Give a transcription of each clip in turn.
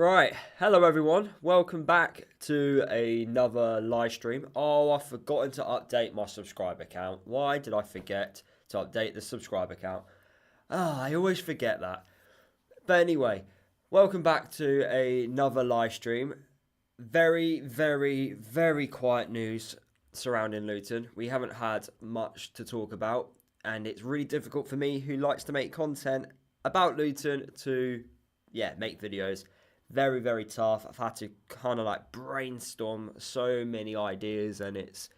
Right, hello everyone. Welcome back to another live stream. Oh, I've forgotten to update my subscriber count. Why did I forget to update the subscriber count? I always forget that. But anyway, welcome back to another live stream. Very quiet news surrounding Luton. We haven't had much to talk about, and it's really difficult for me, who likes to make content about Luton, to make videos. Very tough. I've had to kind of like brainstorm so many ideas, and it's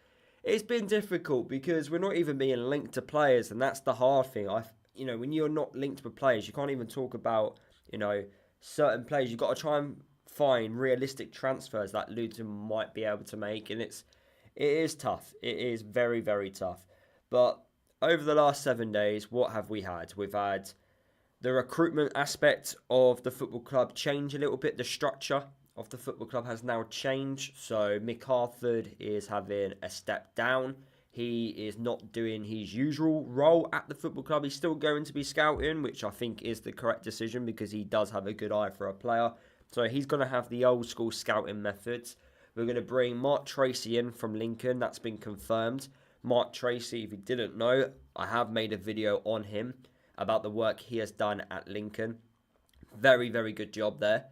been difficult because we're not even being linked to players, and that's the hard thing. When you're not linked with players, you can't even talk about certain players. You've got to try and find realistic transfers that Luton might be able to make, and it is tough. It is very tough. But over the last 7 days, what have we had? We've had the recruitment aspect of the football club change a little bit. The structure of the football club has now changed. So Mick Harford is having a step down. He is not doing his usual role at the football club. He's still going to be scouting, which I think is the correct decision because he does have a good eye for a player. So he's going to have the old school scouting methods. We're going to bring Mark Tracy in from Lincoln. That's been confirmed. Mark Tracy, if you didn't know, I have made a video on him about the work he has done at Lincoln. Very good job there.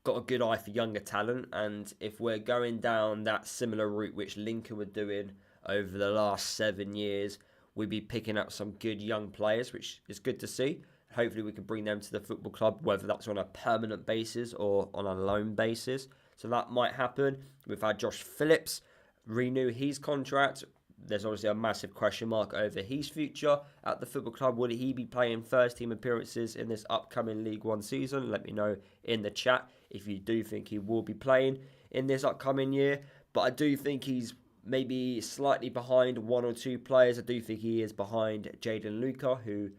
Got a good eye for younger talent, and if we're going down that similar route which Lincoln were doing over the last 7 years, we'd be picking up some good young players, which is good to see. Hopefully we can bring them to the football club, whether that's on a permanent basis or on a loan basis. So that might happen. We've had Josh Phillips renew his contract. There's obviously a massive question mark over his future at the football club. Will he be playing first team appearances in this upcoming League One season? Let me know in the chat if you do think he will be playing in this upcoming year. But I do think he's maybe slightly behind one or two players. I do think he is behind Jayden Luca, who,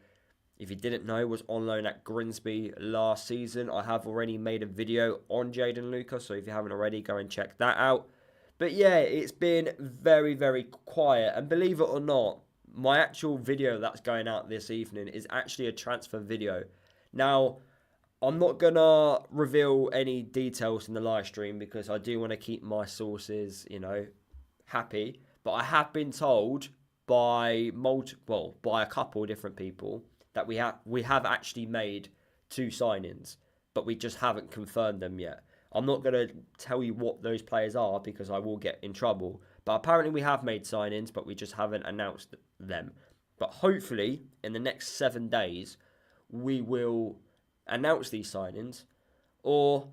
if you didn't know, was on loan at Grimsby last season. I have already made a video on Jayden Luca, so if you haven't already, go and check that out. But yeah, it's been very quiet. And believe it or not, my actual video that's going out this evening is actually a transfer video. Now, I'm not going to reveal any details in the live stream because I do want to keep my sources, happy. But I have been told by a couple of different people that we have actually made 2 signings, but we just haven't confirmed them yet. I'm not going to tell you what those players are because I will get in trouble. But apparently we have made signings, but we just haven't announced them. But hopefully, in the next 7 days, we will announce these signings. Or,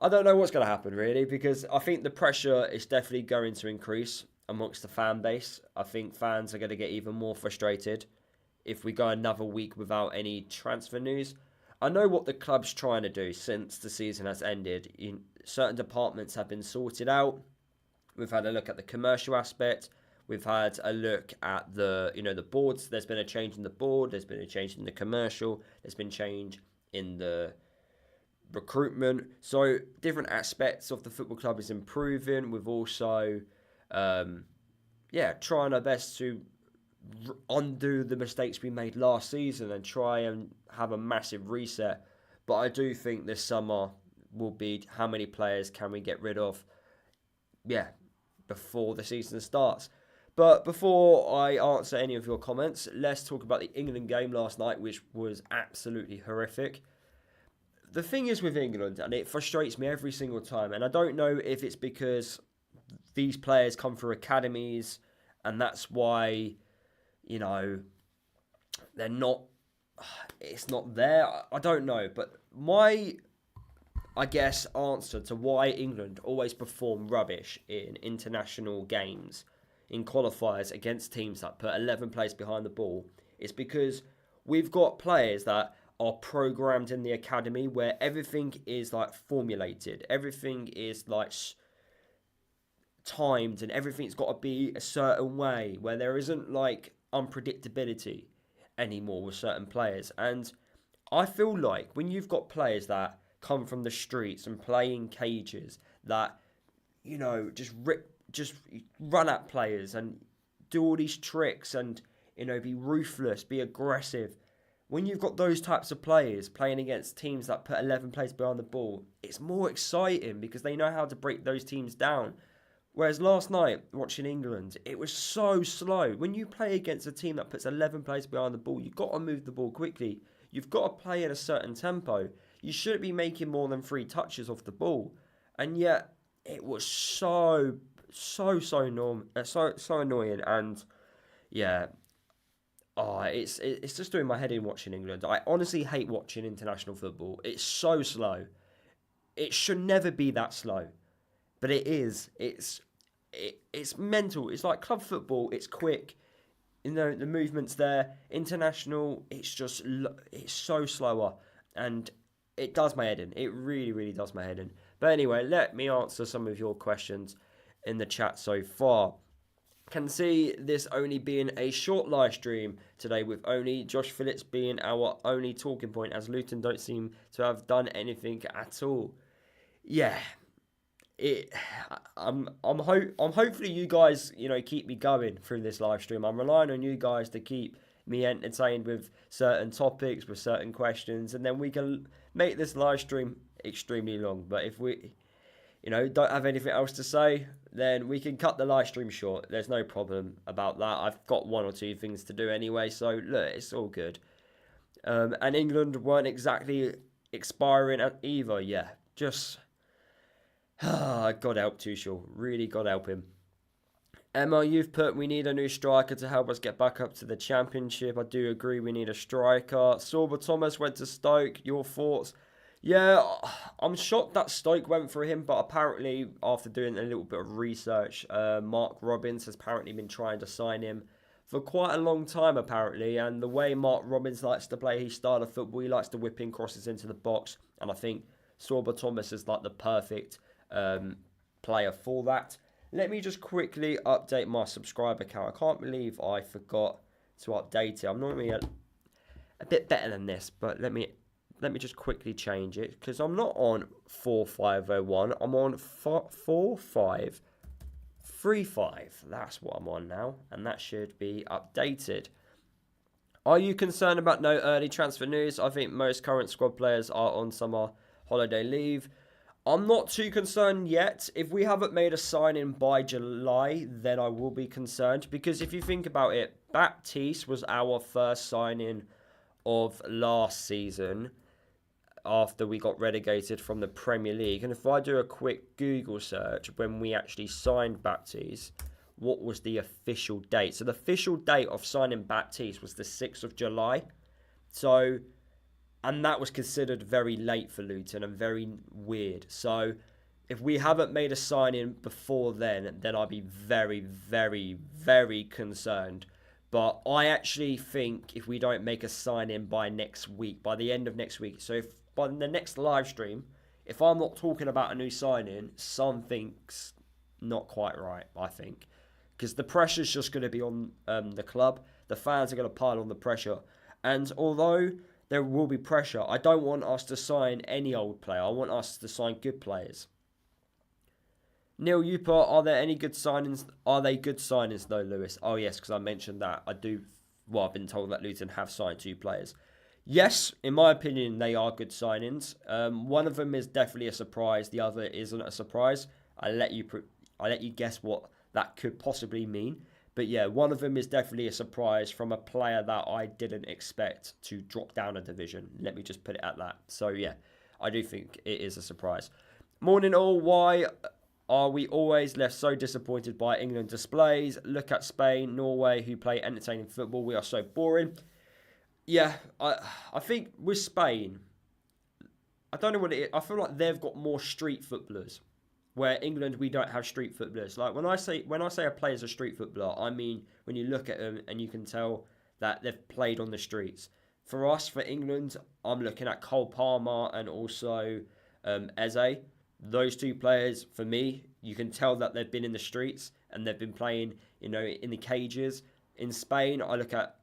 I don't know what's going to happen, really, because I think the pressure is definitely going to increase amongst the fan base. I think fans are going to get even more frustrated if we go another week without any transfer news. I know what the club's trying to do since the season has ended. Certain departments have been sorted out. We've had a look at the commercial aspect. We've had a look at the boards. There's been a change in the board. There's been a change in the commercial. There's been change in the recruitment. So different aspects of the football club is improving. We've also, trying our best to undo the mistakes we made last season and try and have a massive reset. But I do think this summer will be how many players can we get rid of before the season starts. But before I answer any of your comments, let's talk about the England game last night, which was absolutely horrific. The thing is with England, and it frustrates me every single time, and I don't know if it's because these players come through academies and that's why they're not, it's not there. I don't know. But my, answer to why England always perform rubbish in international games, in qualifiers against teams that put 11 players behind the ball, is because we've got players that are programmed in the academy where everything is like formulated. Everything is like timed and everything's got to be a certain way where there isn't like unpredictability anymore with certain players. And I feel like when you've got players that come from the streets and play in cages that just run at players and do all these tricks and be ruthless, be aggressive, when you've got those types of players playing against teams that put 11 players behind the ball, it's more exciting because they know how to break those teams down. Whereas last night, watching England, it was so slow. When you play against a team that puts 11 players behind the ball, you've got to move the ball quickly. You've got to play at a certain tempo. You shouldn't be making more than 3 touches off the ball. And yet, it was so annoying. And yeah, it's just doing my head in watching England. I honestly hate watching international football. It's so slow. It should never be that slow. But it is. It's mental. It's like club football. It's quick. You know, the movement's there. International, it's so slower. And it does my head in. It really, really does my head in. But anyway, let me answer some of your questions in the chat so far. Can see this only being a short live stream today, with only Josh Phillips being our only talking point, as Luton don't seem to have done anything at all. Yeah. I'm hopefully you guys, keep me going through this live stream. I'm relying on you guys to keep me entertained with certain topics, with certain questions, and then we can make this live stream extremely long. But if we, don't have anything else to say, then we can cut the live stream short. There's no problem about that. I've got 1 or 2 things to do anyway, so look, it's all good. And England weren't exactly expiring either. Yeah, just God help Tuchel. Really, God help him. Emma, you've put, we need a new striker to help us get back up to the Championship. I do agree, we need a striker. Sorba Thomas went to Stoke. Your thoughts? Yeah, I'm shocked that Stoke went for him, but apparently, after doing a little bit of research, Mark Robbins has apparently been trying to sign him for quite a long time, apparently. And the way Mark Robbins likes to play his style of football, he likes to whip in crosses into the box. And I think Sorba Thomas is like the perfect player for that. Let me just quickly update my subscriber count. I can't believe I forgot to update it. I'm normally a bit better than this, but let me just quickly change it, because I'm not on 4501. I'm on 4535. That's what I'm on now, and that should be updated. Are you concerned about no early transfer news? I think most current squad players are on summer holiday leave. I'm not too concerned yet. If we haven't made a signing by July, then I will be concerned. Because if you think about it, Baptiste was our first signing of last season after we got relegated from the Premier League. And if I do a quick Google search, when we actually signed Baptiste, what was the official date? So the official date of signing Baptiste was the 6th of July. And that was considered very late for Luton and very weird. So if we haven't made a signing before then I'd be very, very, very concerned. But I actually think if we don't make a signing by next week, by the end of next week, so if by the next live stream, if I'm not talking about a new signing, something's not quite right, I think. Because the pressure's just going to be on the club. The fans are going to pile on the pressure. And although there will be pressure, I don't want us to sign any old player. I want us to sign good players. Neil, you put, are there any good signings? Are they good signings though, Lewis? Oh yes, because I mentioned that. I've been told that Luton have signed 2 players. Yes, in my opinion, they are good signings. One of them is definitely a surprise. The other isn't a surprise. I'll let you guess what that could possibly mean. But yeah, one of them is definitely a surprise from a player that I didn't expect to drop down a division. Let me just put it at that. So yeah, I do think it is a surprise. Morning all, why are we always left so disappointed by England displays? Look at Spain, Norway, who play entertaining football. We are so boring. Yeah, I think with Spain, I don't know what it is. I feel like they've got more street footballers. Where England, we don't have street footballers. Like when I say a player's a street footballer, I mean when you look at them and you can tell that they've played on the streets. For us, for England, I'm looking at Cole Palmer and also Eze. Those 2 players, for me, you can tell that they've been in the streets and they've been playing, in the cages. In Spain, I look at,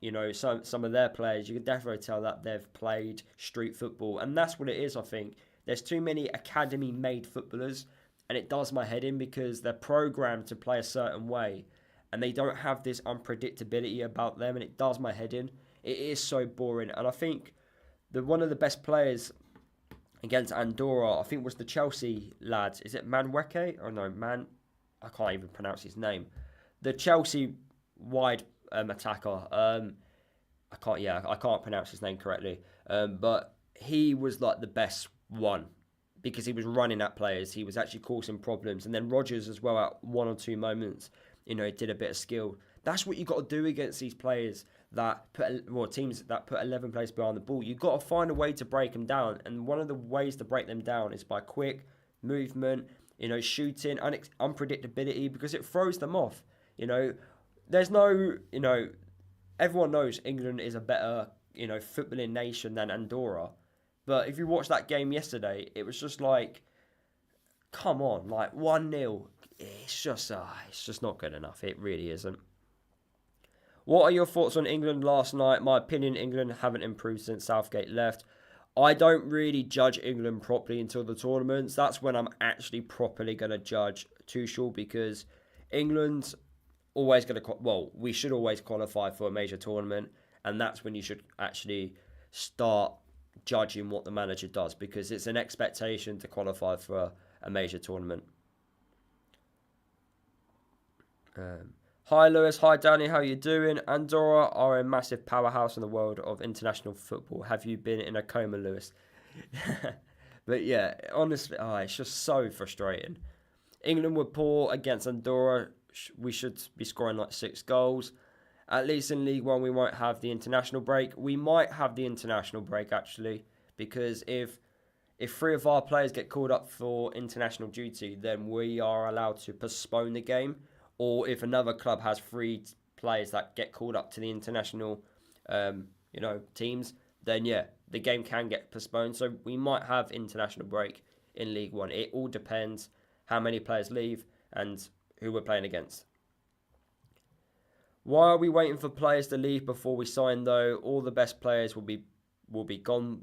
some of their players. You can definitely tell that they've played street football, and that's what it is. I think there's too many academy-made footballers. And it does my head in because they're programmed to play a certain way. and they don't have this unpredictability about them, and it does my head in. It is so boring, and I think one of the best players against Andorra, I think, was the Chelsea lad. Is it Manweke? Or no, I can't even pronounce his name. The Chelsea wide attacker. I can't pronounce his name correctly. But he was like the best one because he was running at players. He was actually causing problems. And then Rodgers as well at one or two moments, did a bit of skill. That's what you got to do against these players teams that put 11 players behind the ball. You've got to find a way to break them down. And one of the ways to break them down is by quick movement, shooting, unpredictability, because it throws them off. There's no, everyone knows England is a better, footballing nation than Andorra. But if you watch that game yesterday, it was just like, come on, like 1-0. It's just not good enough. It really isn't. What are your thoughts on England last night? My opinion, England haven't improved since Southgate left. I don't really judge England properly until the tournaments. That's when I'm actually properly going to judge Tuchel, because England's always going to... we should always qualify for a major tournament, and that's when you should actually start judging what the manager does, because it's an expectation to qualify for a major tournament. Hi Lewis, hi Danny, how you doing? Andorra are a massive powerhouse in the world of international football. Have you been in a coma, Lewis? But yeah, honestly, it's just so frustrating. England were poor against Andorra. We should be scoring like 6 goals. At least in League One, we won't have the international break. We might have the international break, actually, because if 3 of our players get called up for international duty, then we are allowed to postpone the game. Or if another club has 3 players that get called up to the international, teams, then yeah, the game can get postponed. So we might have international break in League One. It all depends how many players leave and who we're playing against. Why are we waiting for players to leave before we sign, though? All the best players will be gone.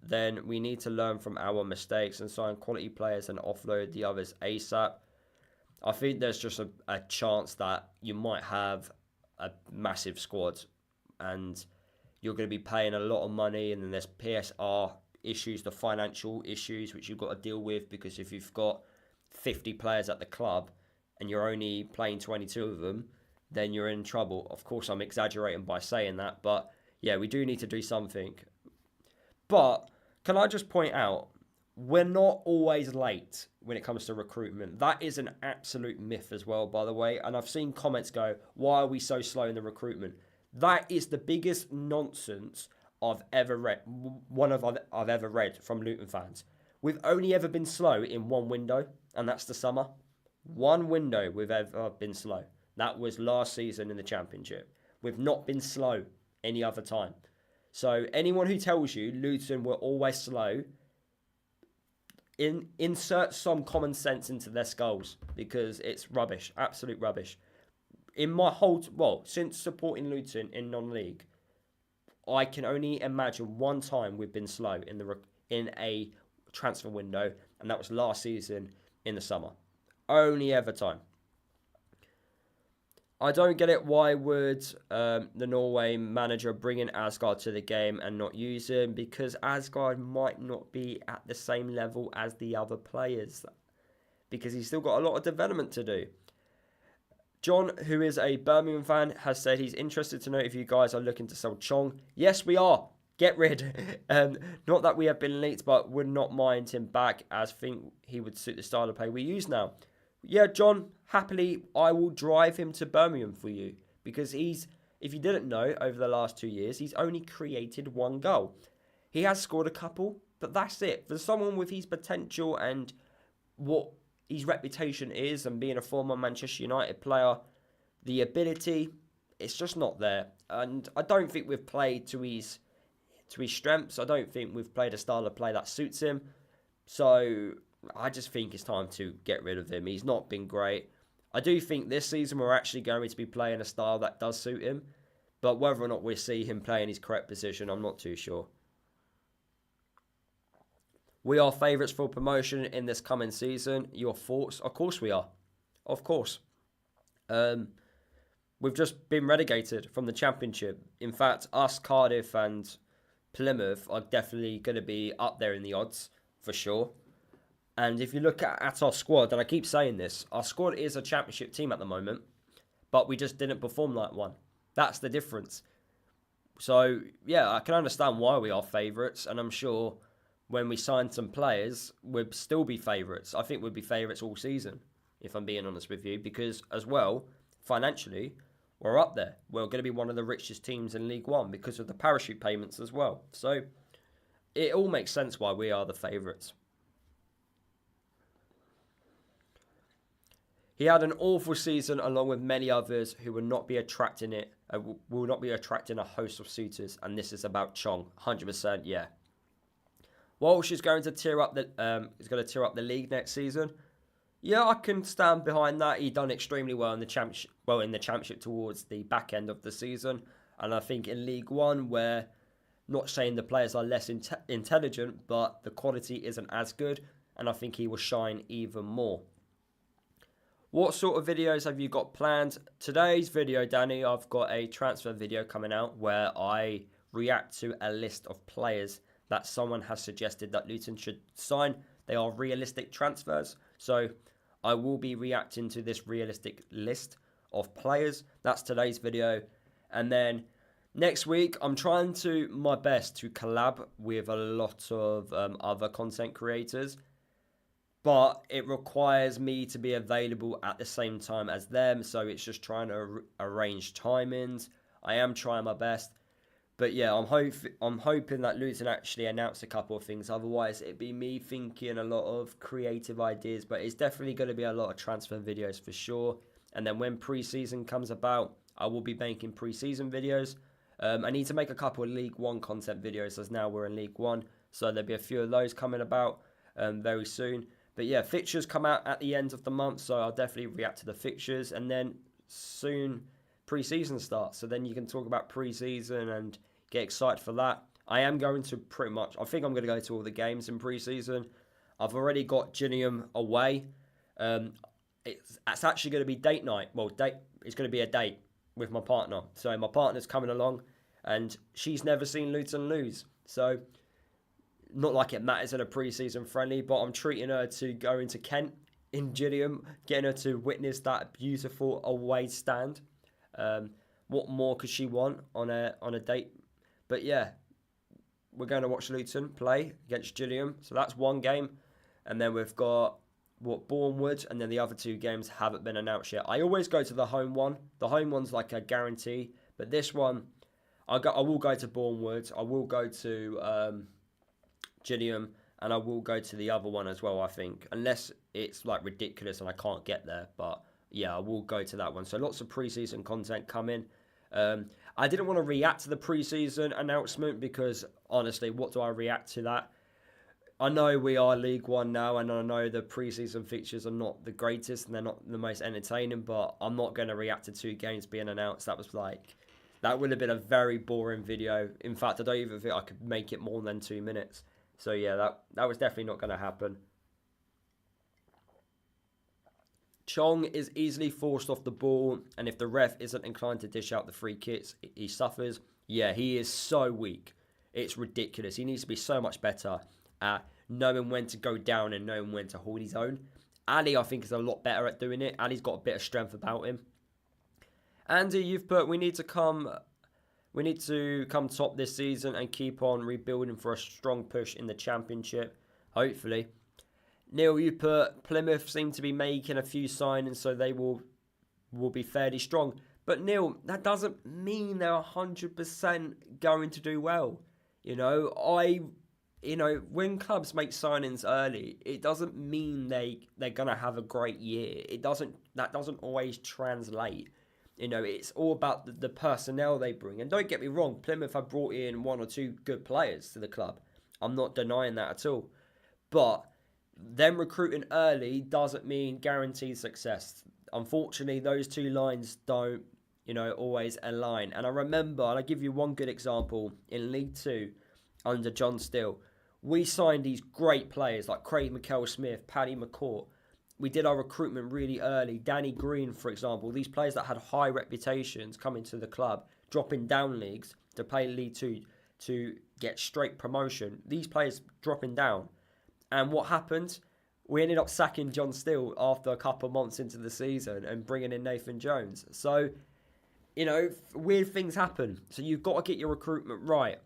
Then we need to learn from our mistakes and sign quality players and offload the others ASAP. I think there's just a chance that you might have a massive squad and you're going to be paying a lot of money, and then there's PSR issues, the financial issues, which you've got to deal with, because if you've got 50 players at the club and you're only playing 22 of them, then you're in trouble. Of course, I'm exaggerating by saying that, but yeah, we do need to do something. But can I just point out, we're not always late when it comes to recruitment. That is an absolute myth as well, by the way. And I've seen comments go, why are we so slow in the recruitment? That is the biggest nonsense I've ever read. I've ever read from Luton fans. We've only ever been slow in one window, and that's the summer. One window we've ever been slow. That was last season in the Championship. We've not been slow any other time. So anyone who tells you Luton were always slow, insert some common sense into their skulls, because it's rubbish, absolute rubbish. In my since supporting Luton in non-league, I can only imagine one time we've been slow in a transfer window, and that was last season in the summer. Only ever time. I don't get it. Why would the Norway manager bring in Asgard to the game and not use him? Because Asgard might not be at the same level as the other players, because he's still got a lot of development to do. John, who is a Birmingham fan, has said he's interested to know if you guys are looking to sell Chong. Yes, we are. Get rid. Not that we have been leaked, but would not mind him back, as think he would suit the style of play we use now. Yeah, John, happily, I will drive him to Birmingham for you, because if you didn't know, over the last 2 years, he's only created 1 goal. He has scored a couple, but that's it. For someone with his potential and what his reputation is, and being a former Manchester United player, the ability, it's just not there. And I don't think we've played to his strengths. I don't think we've played a style of play that suits him. So I just think it's time to get rid of him. He's not been great. I do think this season we're actually going to be playing a style that does suit him, but whether or not we see him play in his correct position, I'm not too sure. We are favourites for promotion in this coming season. Your thoughts? Of course we are. Of course. we've just been relegated from the Championship. In fact, us, Cardiff and Plymouth are definitely going to be up there in the odds, for sure. And if you look at our squad, and I keep saying this, our squad is a Championship team at the moment, but we just didn't perform like one. That's the difference. So, yeah, I can understand why we are favourites, and I'm sure when we sign some players, we'd still be favourites. I think we'd be favourites all season, if I'm being honest with you, because as well, financially, we're up there. We're going to be one of the richest teams in League One because of the parachute payments as well. So, it all makes sense why we are the favourites. He had an awful season along with many others who will not be attracting a host of suitors, and this is about Chong. 100%, yeah. Walsh is going to tear up the league next season. Yeah, I can stand behind that. He done extremely well in the championship towards the back end of the season, and I think in League One, where not saying the players are less intelligent, but the quality isn't as good, and I think he will shine even more. What sort of videos have you got planned? Today's video, Danny, I've got a transfer video coming out where I react to a list of players that someone has suggested that Luton should sign. They are realistic transfers. So I will be reacting to this realistic list of players. That's today's video. And then next week, I'm trying my best to collab with a lot of other content creators. But it requires me to be available at the same time as them. So it's just trying to arrange timings. I am trying my best. But yeah, I'm hoping that Luton actually announce a couple of things. Otherwise, it'd be me thinking a lot of creative ideas. But it's definitely going to be a lot of transfer videos for sure. And then when pre-season comes about, I will be making pre-season videos. I need to make a couple of League One content videos as now we're in League One. So there'll be a few of those coming about very soon. But yeah, fixtures come out at the end of the month, so I'll definitely react to the fixtures. And then soon pre-season starts, so then you can talk about pre-season and get excited for that. I am going to I think I'm going to go to all the games in pre-season. I've already got Gillingham away. It's actually going to be date night. Well, it's going to be a date with my partner. So my partner's coming along, and she's never seen Luton lose. So not like it matters in a pre-season friendly, but I'm treating her to go into Kent in Gillingham, getting her to witness that beautiful away stand. What more could she want on a date? But yeah, we're going to watch Luton play against Gillingham. So that's one game. And then we've got Bournemouth, and then the other two games haven't been announced yet. I always go to the home one. The home one's like a guarantee. But this one, I will go to Bournemouth. I will go to Gillingham, and I will go to the other one as well, I think, unless it's like ridiculous and I can't get there. But yeah, I will go to that one. So lots of pre-season content coming. I didn't want to react to the pre-season announcement because honestly, what do I react to that? I know we are League One now, and I know the pre-season fixtures are not the greatest and they're not the most entertaining, but I'm not going to react to two games being announced. That would have been a very boring video. In fact, I don't even think I could make it more than 2 minutes. So yeah, that was definitely not going to happen. Chong is easily forced off the ball, and if the ref isn't inclined to dish out the free kicks, he suffers. Yeah, he is so weak. It's ridiculous. He needs to be so much better at knowing when to go down and knowing when to hold his own. Alli, I think, is a lot better at doing it. Ali's got a bit of strength about him. Andy, you've put, we need to come top this season and keep on rebuilding for a strong push in the Championship, hopefully. Neil, you put, Plymouth seem to be making a few signings, so they will be fairly strong. But Neil, that doesn't mean they're 100% going to do well. When clubs make signings early, it doesn't mean they're going to have a great year. That doesn't always translate. It's all about the personnel they bring. And don't get me wrong, Plymouth have brought in one or two good players to the club. I'm not denying that at all. But them recruiting early doesn't mean guaranteed success. Unfortunately, those two lines don't, always align. And I remember, and I'll give you one good example, in League Two, under John Still, we signed these great players like Craig McKell-Smith, Paddy McCourt. we did our recruitment really early. Danny Green, for example, these players that had high reputations coming to the club, dropping down leagues to play League Two to get straight promotion. These players dropping down. And what happened? We ended up sacking John Steele after a couple of months into the season and bringing in Nathan Jones. So, you know, weird things happen. So you've got to get your recruitment right.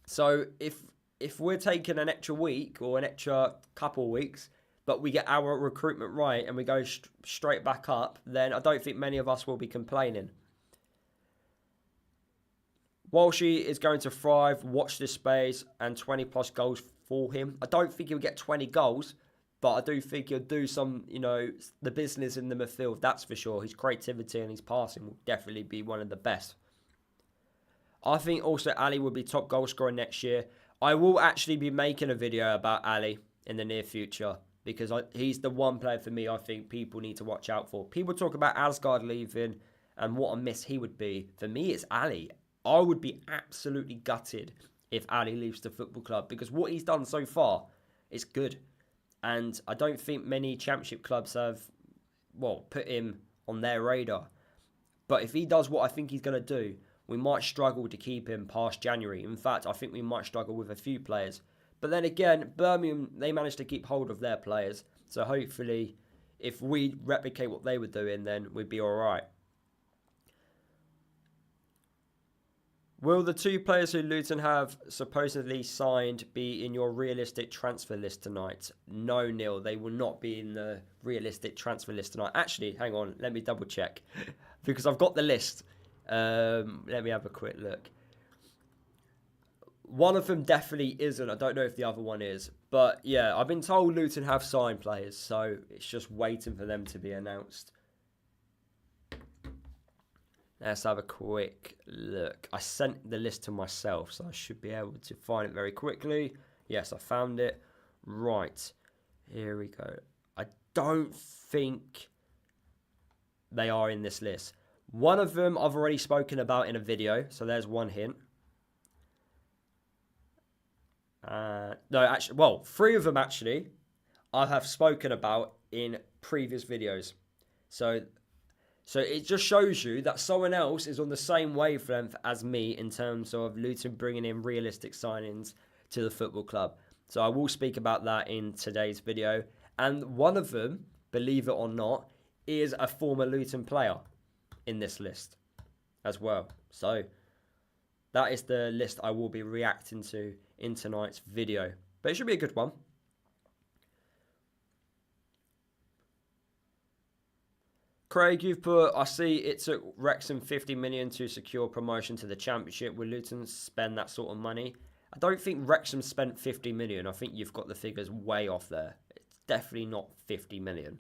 So if we're taking an extra week or an extra couple of weeks, but we get our recruitment right and we go straight back up, then I don't think many of us will be complaining. Walshy is going to thrive, watch this space, and 20 plus goals for him. I don't think he'll get 20 goals, but I do think he'll do some, you know, the business in the midfield, that's for sure. His creativity and his passing will definitely be one of the best. I think also Alli will be top goal scorer next year. I will actually be making a video about Alli in the near future because he's the one player for me I think people need to watch out for. People talk about Asgard leaving and what a miss he would be. For me, it's Alli. I would be absolutely gutted if Alli leaves the football club because what he's done so far is good. And I don't think many championship clubs have, put him on their radar. But if he does what I think he's going to do, we might struggle to keep him past January. In fact, I think we might struggle with a few players. But then again, Birmingham, they managed to keep hold of their players. So hopefully, if we replicate what they were doing, then we'd be all right. Will the two players who Luton have supposedly signed be in your realistic transfer list tonight? No, Neil, they will not be in the realistic transfer list tonight. Actually, hang on, let me double check. Because I've got the list. Let me have a quick look. One of them definitely isn't. I don't know if the other one is. But yeah, I've been told Luton have signed players. So it's just waiting for them to be announced. Let's have a quick look. I sent the list to myself, so I should be able to find it very quickly. Yes, I found it. Right. Here we go. I don't think they are in this list. One of them I've already spoken about in a video, so there's one hint. No, actually, three of them actually I have spoken about in previous videos. So it just shows you that someone else is on the same wavelength as me in terms of Luton bringing in realistic signings to the football club. So I will speak about that in today's video. And one of them, believe it or not, is a former Luton player in this list as well. So that is the list I will be reacting to in tonight's video. But it should be a good one. Craig, you've put, I see it took Wrexham 50 million to secure promotion to the Championship. Will Luton spend that sort of money? I don't think Wrexham spent 50 million. I think you've got the figures way off there. It's definitely not 50 million.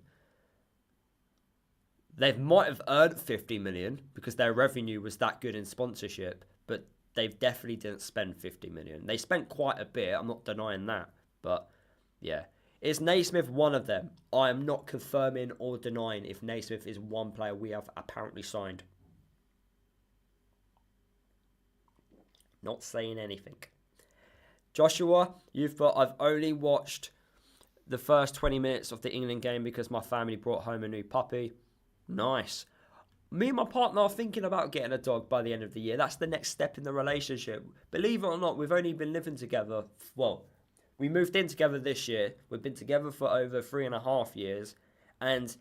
They might have earned 50 million because their revenue was that good in sponsorship, but they definitely didn't spend 50 million. They spent quite a bit. I'm not denying that. But yeah. Is Naismith one of them? I am not confirming or denying if Naismith is one player we have apparently signed. Not saying anything. Joshua, you've put, I've only watched the first 20 minutes of the England game because my family brought home a new puppy. Nice. Me and my partner are thinking about getting a dog by the end of the year. That's the next step in the relationship. Believe it or not, we've only been living together, we moved in together this year. We've been together for over 3.5 years. And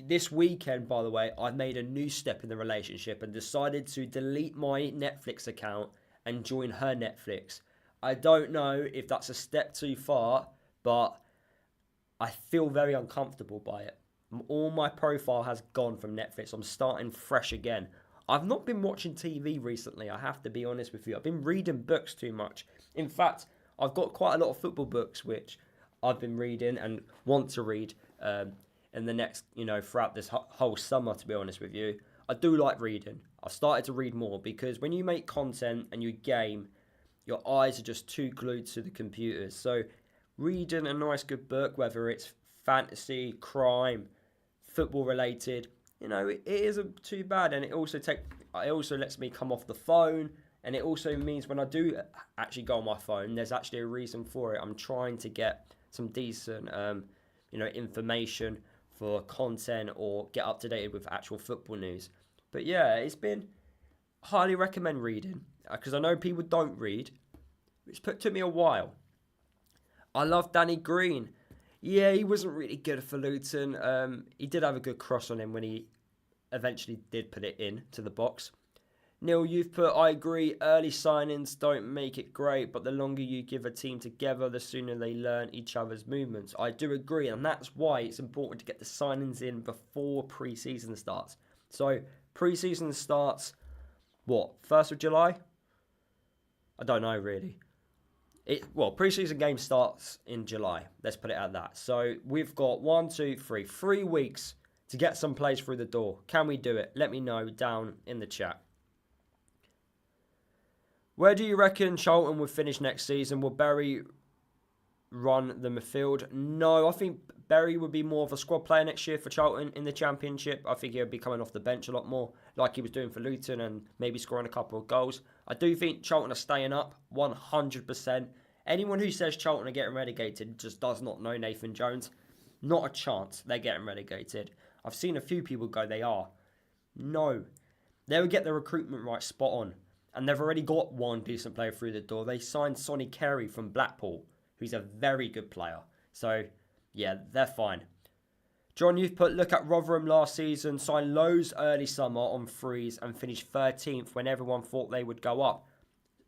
this weekend, by the way, I made a new step in the relationship and decided to delete my Netflix account and join her Netflix. I don't know if that's a step too far, but I feel very uncomfortable by it. All my profile has gone from Netflix. I'm starting fresh again. I've not been watching TV recently, I have to be honest with you. I've been reading books too much. In fact, I've got quite a lot of football books which I've been reading and want to read in the next, throughout this whole summer, to be honest with you. I do like reading. I've started to read more because when you make content and you game, your eyes are just too glued to the computers. So reading a nice good book, whether it's fantasy, crime, football related, it isn't too bad. And it also lets me come off the phone. And it also means when I do actually go on my phone, there's actually a reason for it. I'm trying to get some decent, information for content or get up to date with actual football news. But yeah, it's been highly recommend reading because I know people don't read. Took me a while. I love Danny Green. Yeah, he wasn't really good for Luton. He did have a good cross on him when he eventually did put it in to the box. Neil, you've put, I agree, early signings don't make it great, but the longer you give a team together, the sooner they learn each other's movements. I do agree, and that's why it's important to get the signings in before pre-season starts. So, pre-season starts, what, 1st of July? I don't know, really. Pre-season game starts in July. Let's put it at that. So, we've got 3 weeks to get some players through the door. Can we do it? Let me know down in the chat. Where do you reckon Charlton will finish next season? Will Berry run the midfield? No, I think Berry would be more of a squad player next year for Charlton in the Championship. I think he'll be coming off the bench a lot more, like he was doing for Luton, and maybe scoring a couple of goals. I do think Charlton are staying up 100%. Anyone who says Charlton are getting relegated just does not know Nathan Jones. Not a chance they're getting relegated. I've seen a few people go, they are. No. They will get the recruitment right spot on. And they've already got one decent player through the door. They signed Sonny Carey from Blackpool, who's a very good player. So, yeah, they're fine. John, you've put, look at Rotherham last season, signed loads early summer on frees and finished 13th when everyone thought they would go up.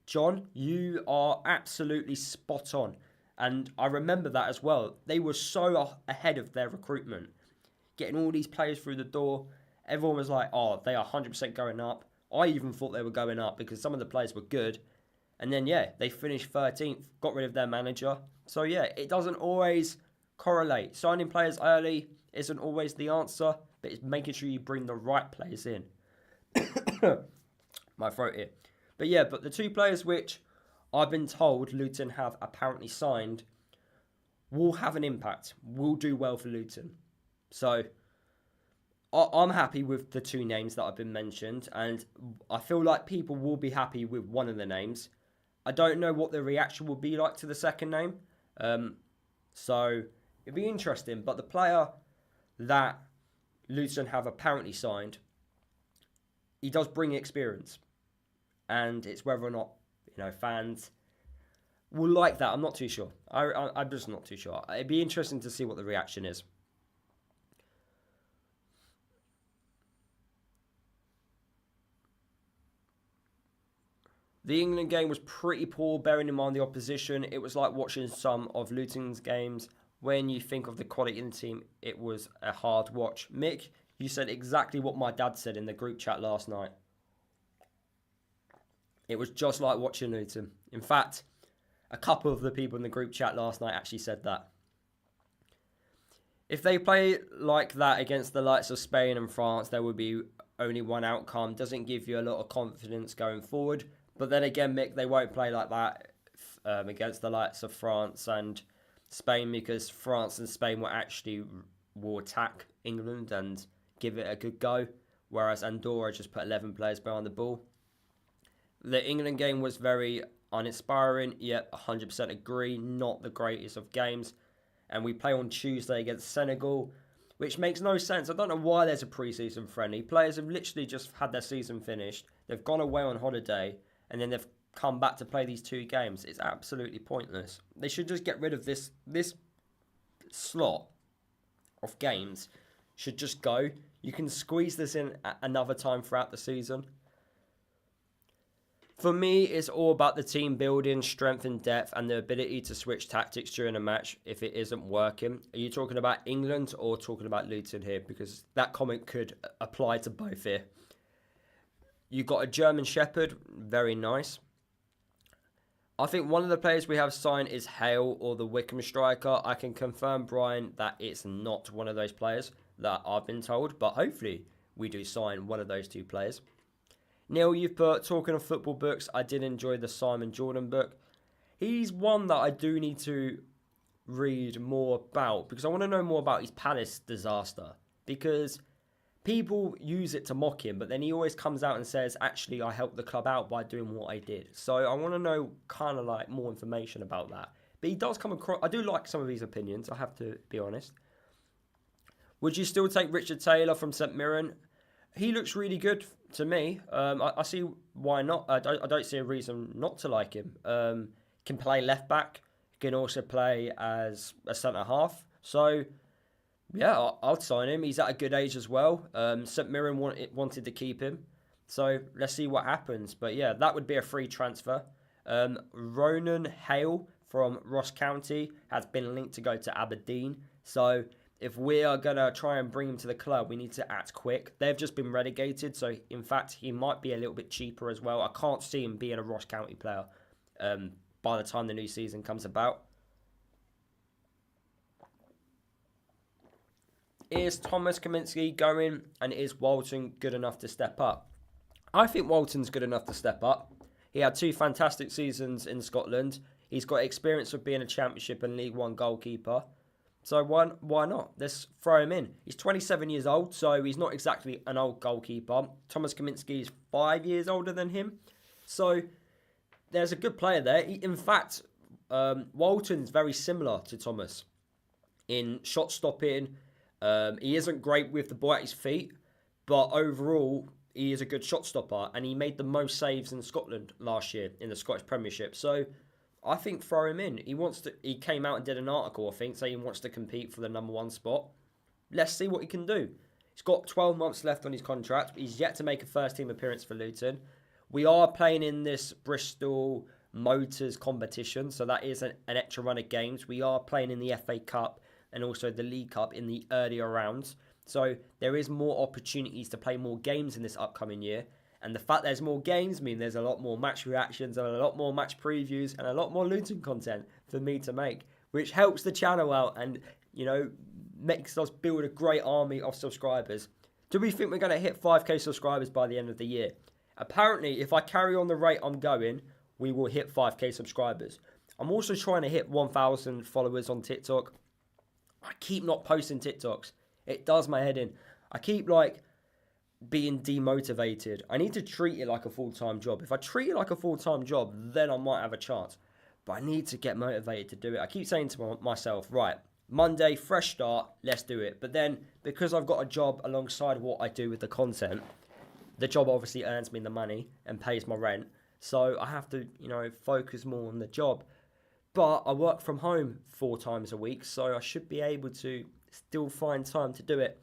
John, you are absolutely spot on. And I remember that as well. They were so ahead of their recruitment. Getting all these players through the door. Everyone was like, oh, they are 100% going up. I even thought they were going up because some of the players were good. And then, yeah, they finished 13th, got rid of their manager. So, yeah, it doesn't always correlate. Signing players early isn't always the answer, but it's making sure you bring the right players in. My throat here. But, yeah, the 2 players which I've been told Luton have apparently signed will have an impact, will do well for Luton. So, I'm happy with the 2 names that have been mentioned, and I feel like people will be happy with one of the names. I don't know what the reaction will be like to the second name, so it'd be interesting. But the player that Luton have apparently signed, he does bring experience, and it's whether or not fans will like that. I'm not too sure. I'm just not too sure. It'd be interesting to see what the reaction is. The England game was pretty poor, bearing in mind the opposition. It was like watching some of Luton's games. When you think of the quality in the team, it was a hard watch. Mick, you said exactly what my dad said in the group chat last night. It was just like watching Luton. In fact, a couple of the people in the group chat last night actually said that. If they play like that against the likes of Spain and France, there would be only one outcome. Doesn't give you a lot of confidence going forward. But then again, Mick, they won't play like that against the likes of France and Spain, because France and Spain will attack England and give it a good go, whereas Andorra just put 11 players behind the ball. The England game was very uninspiring, yet 100% agree, not the greatest of games. And we play on Tuesday against Senegal, which makes no sense. I don't know why there's a pre-season friendly. Players have literally just had their season finished. They've gone away on holiday, and then they've come back to play these 2 games. It's absolutely pointless. They should just get rid of this slot of games. Should just go. You can squeeze this in at another time throughout the season. For me, it's all about the team building, strength and depth, and the ability to switch tactics during a match if it isn't working. Are you talking about England or talking about Luton here? Because that comment could apply to both here. You got a German Shepherd, very nice. I think one of the players we have signed is Hale or the Wickham striker. I can confirm, Brian, that it's not one of those players that I've been told, but hopefully we do sign one of those 2 players. Neil, you've put, talking of football books, I did enjoy the Simon Jordan book. He's one that I do need to read more about, because I want to know more about his Palace disaster, because people use it to mock him, but then he always comes out and says, actually, I helped the club out by doing what I did. So I want to know kind of like more information about that. But he does come across, I do like some of his opinions, I have to be honest. Would you still take Richard Taylor from St Mirren? He looks really good to me. I see why not. I don't see a reason not to like him. Can play left back. Can also play as a centre half. So yeah, I'll sign him. He's at a good age as well. St Mirren wanted to keep him. So let's see what happens. But yeah, that would be a free transfer. Ronan Hale from Ross County has been linked to go to Aberdeen. So if we are going to try and bring him to the club, we need to act quick. They've just been relegated. So in fact, he might be a little bit cheaper as well. I can't see him being a Ross County player by the time the new season comes about. Is Thomas Kaminski going, and is Walton good enough to step up? I think Walton's good enough to step up. He had 2 fantastic seasons in Scotland. He's got experience of being a Championship and League One goalkeeper. So why not? Let's throw him in. He's 27 years old, so he's not exactly an old goalkeeper. Thomas Kaminski is 5 years older than him. So there's a good player there. In fact, Walton's very similar to Thomas in shot stopping. He isn't great with the ball at his feet, but overall, he is a good shot stopper, and he made the most saves in Scotland last year in the Scottish Premiership. So I think throw him in. He came out and did an article, I think, saying he wants to compete for the number 1 spot. Let's see what he can do. He's got 12 months left on his contract. He's yet to make a first-team appearance for Luton. We are playing in this Bristol Motors competition, so that is an extra run of games. We are playing in the FA Cup and also the League Cup in the earlier rounds. So there is more opportunities to play more games in this upcoming year. And the fact there's more games mean there's a lot more match reactions and a lot more match previews and a lot more Luton content for me to make, which helps the channel out and, makes us build a great army of subscribers. Do we think we're going to hit 5k subscribers by the end of the year? Apparently, if I carry on the rate I'm going, we will hit 5k subscribers. I'm also trying to hit 1,000 followers on TikTok. I keep not posting TikToks. It does my head in. I keep being demotivated. I need to treat it like a full-time job. If I treat it like a full-time job, then I might have a chance. But I need to get motivated to do it. I keep saying to myself, right, Monday, fresh start, let's do it. But then, because I've got a job alongside what I do with the content, the job obviously earns me the money and pays my rent. So I have to, focus more on the job. But I work from home 4 times a week, so I should be able to still find time to do it.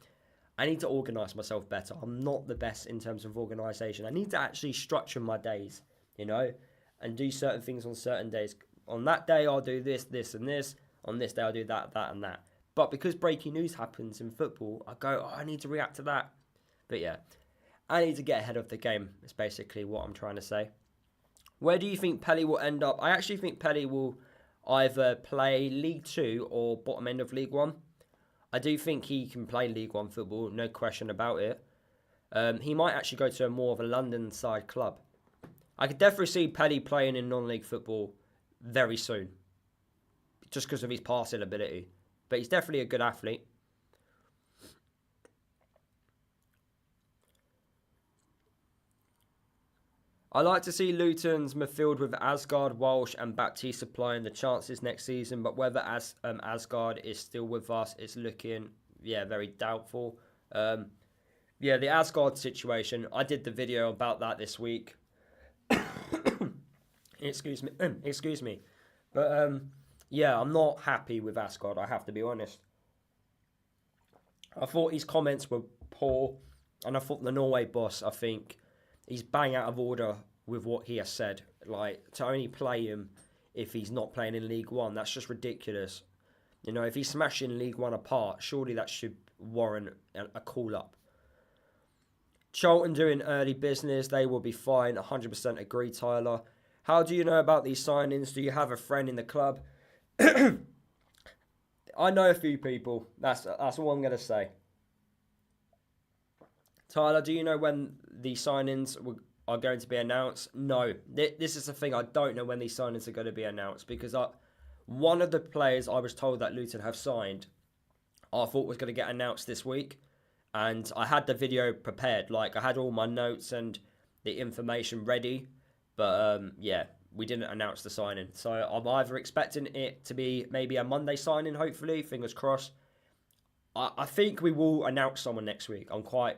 I need to organise myself better. I'm not the best in terms of organisation. I need to actually structure my days, and do certain things on certain days. On that day, I'll do this, this, and this. On this day, I'll do that, that, and that. But because breaking news happens in football, I go, I need to react to that. But yeah, I need to get ahead of the game, is basically what I'm trying to say. Where do you think Pelly will end up? I actually think Pelly will either play League 2 or bottom end of League 1. I do think he can play League 1 football, no question about it. He might actually go to more of a London side club. I could definitely see Pelly playing in non-league football very soon, just because of his passing ability. But he's definitely a good athlete. I like to see Luton's midfield with Asgard, Walsh and Baptiste supplying the chances next season, but whether Asgard is still with us is looking, very doubtful. The Asgard situation, I did the video about that this week. Excuse me. But, I'm not happy with Asgard, I have to be honest. I thought his comments were poor, and I thought the Norway boss, I think, he's bang out of order with what he has said. To only play him if he's not playing in League 1, that's just ridiculous. If he's smashing League 1 apart, surely that should warrant a call-up. Charlton doing early business, they will be fine, 100% agree, Tyler. How do you know about these signings? Do you have a friend in the club? I know a few people, that's all I'm going to say. Tyler, do you know when the signings are going to be announced? No. This is the thing. I don't know when these signings are going to be announced because one of the players I was told that Luton have signed, I thought was going to get announced this week. And I had the video prepared. I had all my notes and the information ready. But, we didn't announce the signing. So I'm either expecting it to be maybe a Monday signing, hopefully, fingers crossed. I think we will announce someone next week. I'm quite,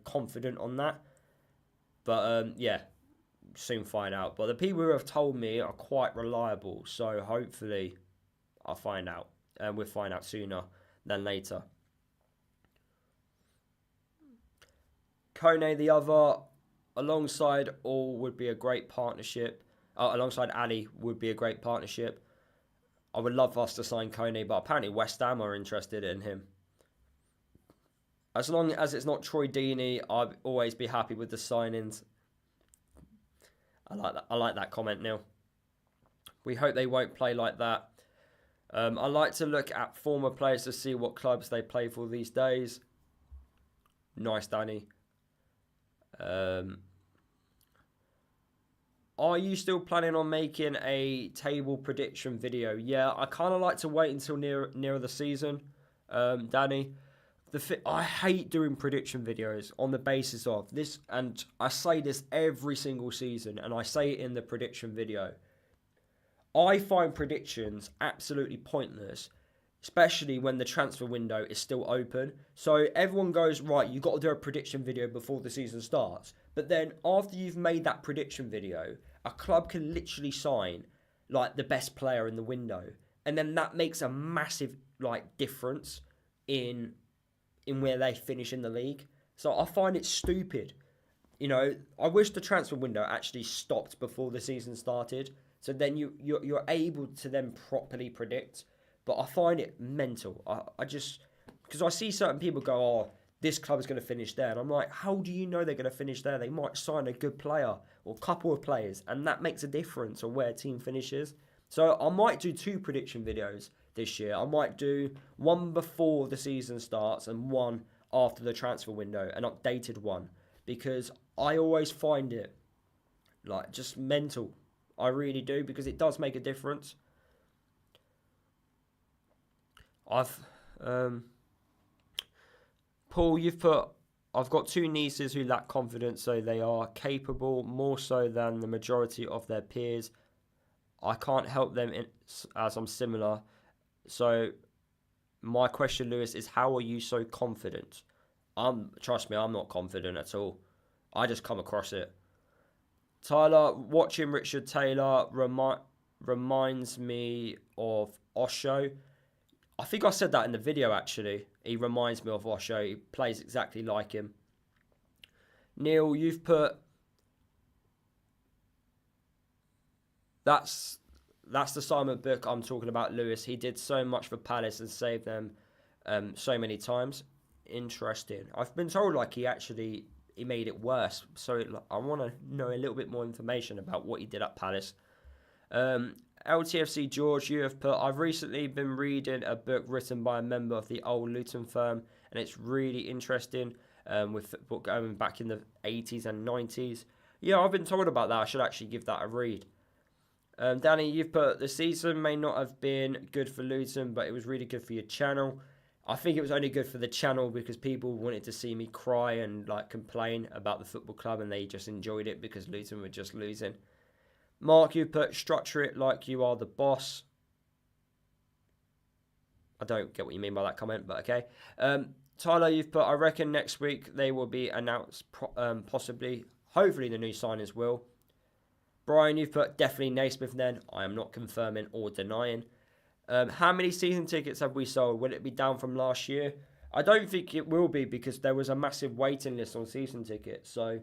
confident on that. But yeah, soon find out. But the people who have told me are quite reliable, so hopefully I'll find out, and we'll find out sooner than later. Kone, the other, alongside All would be a great partnership. Alongside Alli would be a great partnership. I would love us to sign Kone, but apparently West Ham are interested in him. As long as it's not Troy Deeney, I'd always be happy with the signings. I like that. I like that comment, Neil. We hope they won't play like that. I like to look at former players to see what clubs they play for these days. Nice, Danny. Are you still planning on making a table prediction video? Yeah, I kind of like to wait until nearer the season, Danny. I hate doing prediction videos on the basis of this, and I say this every single season, and I say it in the prediction video. I find predictions absolutely pointless, especially when the transfer window is still open. So everyone goes, right, you've got to do a prediction video before the season starts. But then after you've made that prediction video, a club can literally sign like the best player in the window. And then that makes a massive difference in where they finish in the league. So I find it stupid. I wish the transfer window actually stopped before the season started. So then you're able to then properly predict. But I find it mental. I just, because I see certain people go, oh, this club is going to finish there. And I'm like, how do you know they're going to finish there? They might sign a good player or a couple of players. And that makes a difference on where a team finishes. So I might do 2 prediction videos this year. I might do one before the season starts and one after the transfer window, an updated one. Because I always find it just mental. I really do, because it does make a difference. Paul, you've put, I've got 2 nieces who lack confidence, so they are capable more so than the majority of their peers. I can't help them as I'm similar. So my question, Lewis, is how are you so confident? Trust me, I'm not confident at all. I just come across it. Tyler, watching Richard Taylor reminds me of Osho. I think I said that in the video, actually. He reminds me of Osho. He plays exactly like him. Neil, you've put... That's the Simon book I'm talking about, Lewis. He did so much for Palace and saved them so many times. Interesting. I've been told he made it worse. So I want to know a little bit more information about what he did at Palace. LTFC George, you have put, I've recently been reading a book written by a member of the old Luton firm, and it's really interesting with football going back in the 80s and 90s. Yeah, I've been told about that. I should actually give that a read. Danny, you've put, the season may not have been good for Luton, but it was really good for your channel. I think it was only good for the channel because people wanted to see me cry and complain about the football club, and they just enjoyed it because Luton were just losing. Mark, you put, structure it like you are the boss. I don't get what you mean by that comment, but okay. Tyler, you've put, I reckon next week they will be announced, possibly. Hopefully the new signings will. Brian, you've put, definitely Naismith then. I am not confirming or denying. How many season tickets have we sold? Will it be down from last year? I don't think it will be, because there was a massive waiting list on season tickets. So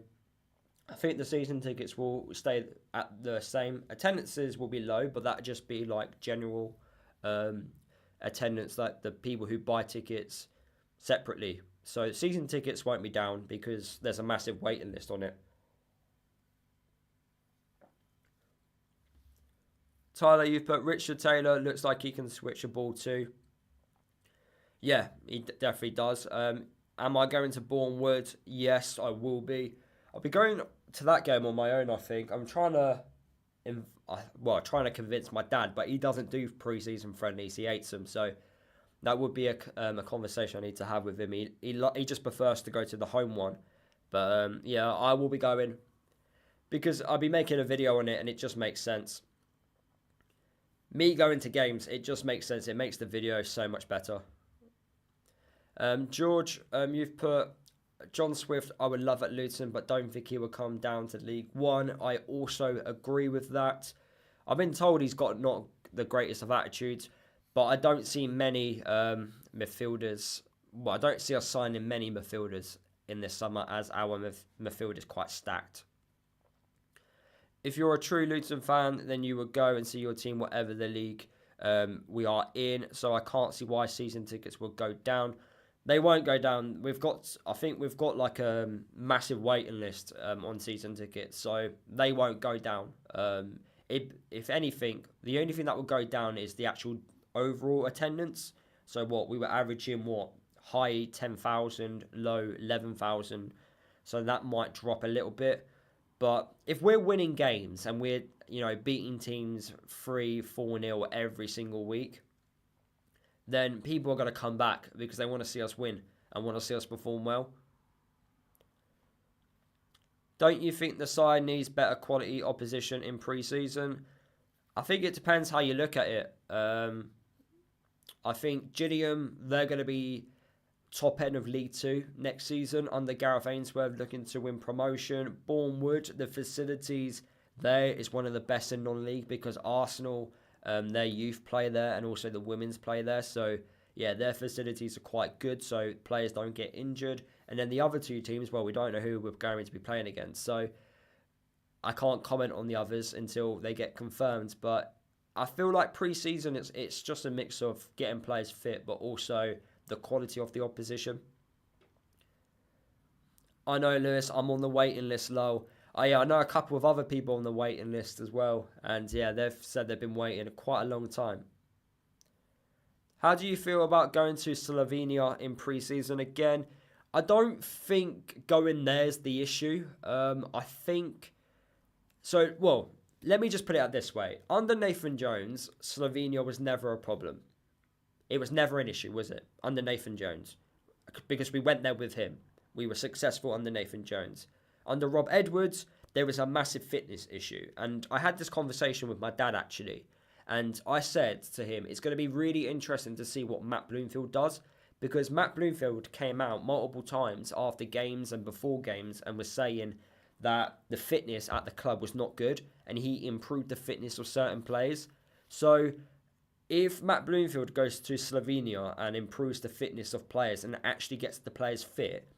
I think the season tickets will stay at the same. Attendances will be low, but that'll just be general attendance, like the people who buy tickets separately. So season tickets won't be down because there's a massive waiting list on it. Tyler, you've put, Richard Taylor looks like he can switch a ball too. Yeah, he definitely does. Am I going to Bournemouth? Yes, I will be. I'll be going to that game on my own, I think. I'm trying to convince my dad, but he doesn't do pre-season friendlies. He hates them, so that would be a conversation I need to have with him. He just prefers to go to the home one. But yeah, I will be going because I'll be making a video on it, and it just makes sense. Me going to games, it just makes sense. It makes the video so much better. George, you've put John Swift, I would love at Luton, but don't think he will come down to League One. I also agree with that. I've been told he's got not the greatest of attitudes, but I don't see many midfielders. Well, I don't see us signing many midfielders in this summer as our midfield is quite stacked. If you're a true Luton fan, then you would go and see your team whatever the league we are in. So I can't see why season tickets will go down. They won't go down. I think we've got like a massive waiting list on season tickets, so they won't go down. If anything, the only thing that will go down is the actual overall attendance. So we were averaging high 10,000, low 11,000. So that might drop a little bit. But if we're winning games and we're beating teams 3-4-0 every single week, then people are going to come back because they want to see us win and want to see us perform well. Don't you think the side needs better quality opposition in pre-season? I think it depends how you look at it. I think Gillingham, they're going to be top end of League 2 next season under Gareth Ainsworth, looking to win promotion. Bournemouth, the facilities there is one of the best in non-league because Arsenal, their youth play there and also the women's play there. So, yeah, their facilities are quite good so players don't get injured. And then the other two teams, we don't know who we're going to be playing against. So, I can't comment on the others until they get confirmed. But I feel like pre-season, it's just a mix of getting players fit, but also the quality of the opposition. I know, Lewis, I'm on the waiting list low. I know a couple of other people on the waiting list as well. And yeah, they've said they've been waiting quite a long time. How do you feel about going to Slovenia in pre-season again? I don't think going there's the issue. I think... let me just put it out this way. Under Nathan Jones, Slovenia was never a problem. It was never an issue, was it? Under Nathan Jones. Because we went there with him. We were successful under Nathan Jones. Under Rob Edwards, there was a massive fitness issue. And I had this conversation with my dad, actually. And I said to him, it's going to be really interesting to see what Matt Bloomfield does. Because Matt Bloomfield came out multiple times after games and before games and was saying that the fitness at the club was not good. And he improved the fitness of certain players. So if Matt Bloomfield goes to Slovenia and improves the fitness of players and actually gets the players fit,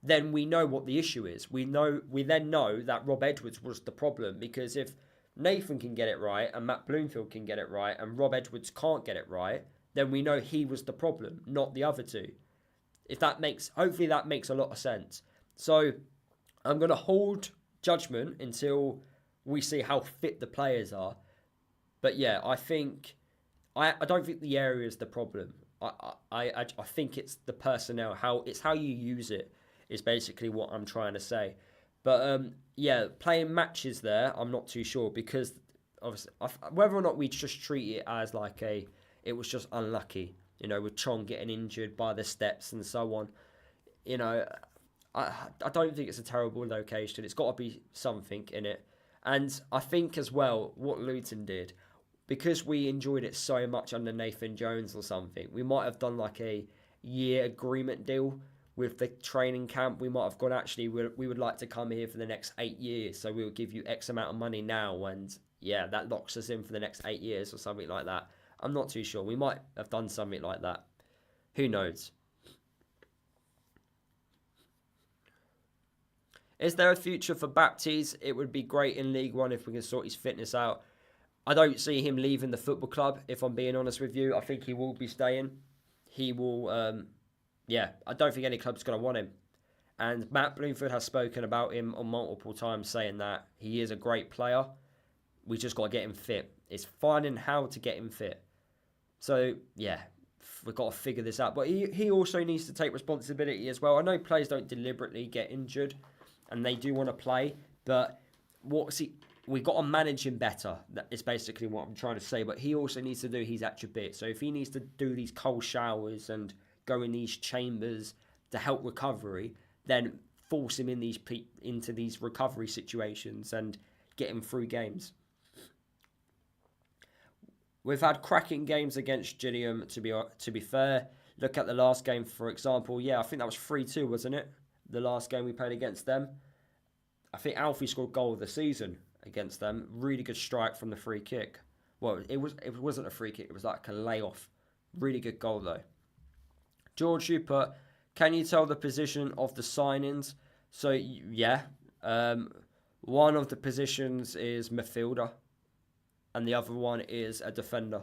then we know what the issue is. We then know that Rob Edwards was the problem, because if Nathan can get it right and Matt Bloomfield can get it right and Rob Edwards can't get it right, then we know he was the problem, not the other two. Hopefully that makes a lot of sense. So I'm going to hold judgment until we see how fit the players are. But yeah, I don't think the area is the problem. I think it's the personnel. How you use it is basically what I'm trying to say. But playing matches there, I'm not too sure, because obviously whether or not we just treat it as like it was just unlucky, with Chong getting injured by the steps and so on. I don't think it's a terrible location. It's got to be something in it. And I think as well, what Luton did, because we enjoyed it so much under Nathan Jones or something, we might have done like a year agreement deal with the training camp. We might have gone, actually, we would like to come here for the next 8 years, so we'll give you X amount of money now, and yeah, that locks us in for the next 8 years or something like that. I'm not too sure. We might have done something like that. Who knows? Is there a future for Baptiste? It would be great in League One if we can sort his fitness out. I don't see him leaving the football club, if I'm being honest with you. I think he will be staying. He will, I don't think any club's going to want him. And Matt Bloomfield has spoken about him on multiple times, saying that he is a great player. We just got to get him fit. It's finding how to get him fit. So, yeah, we've got to figure this out. But he also needs to take responsibility as well. I know players don't deliberately get injured, and they do want to play, but we've got to manage him better. That is basically what I'm trying to say. But he also needs to do his extra bit. So if he needs to do these cold showers and go in these chambers to help recovery, then force him into these recovery situations and get him through games. We've had cracking games against Gillingham, to be fair. Look at the last game, for example. Yeah, I think that was 3-2, wasn't it? The last game we played against them. I think Alfie scored goal of the season against them. Really good strike from the free kick. Well, it wasn't a free kick. It was like a layoff. Really good goal, though. George, you put, can you tell the position of the signings? So, yeah. One of the positions is midfielder. And the other one is a defender.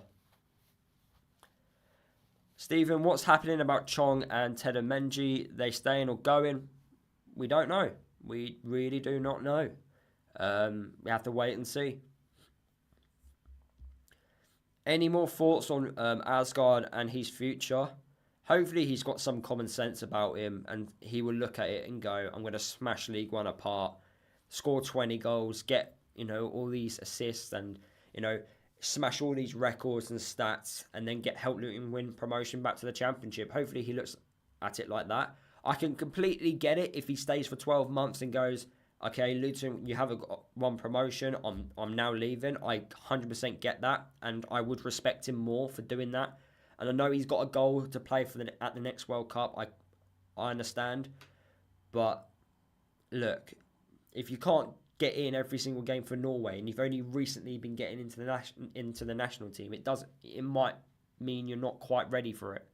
Stephen, what's happening about Chong and Tedamenji? They staying or going? We don't know. We really do not know. We have to wait and see. Any more thoughts on Asgard and his future? Hopefully he's got some common sense about him and he will look at it and go, I'm going to smash League One apart, score 20 goals, get, all these assists and, smash all these records and stats and then help Luton win promotion back to the Championship. Hopefully he looks at it like that. I can completely get it if he stays for 12 months and goes, okay, Luton, you have one promotion. I'm now leaving. I 100% get that, and I would respect him more for doing that. And I know he's got a goal to play at the next World Cup. I understand, but look, if you can't get in every single game for Norway, and you've only recently been getting into the national team, it might mean you're not quite ready for it.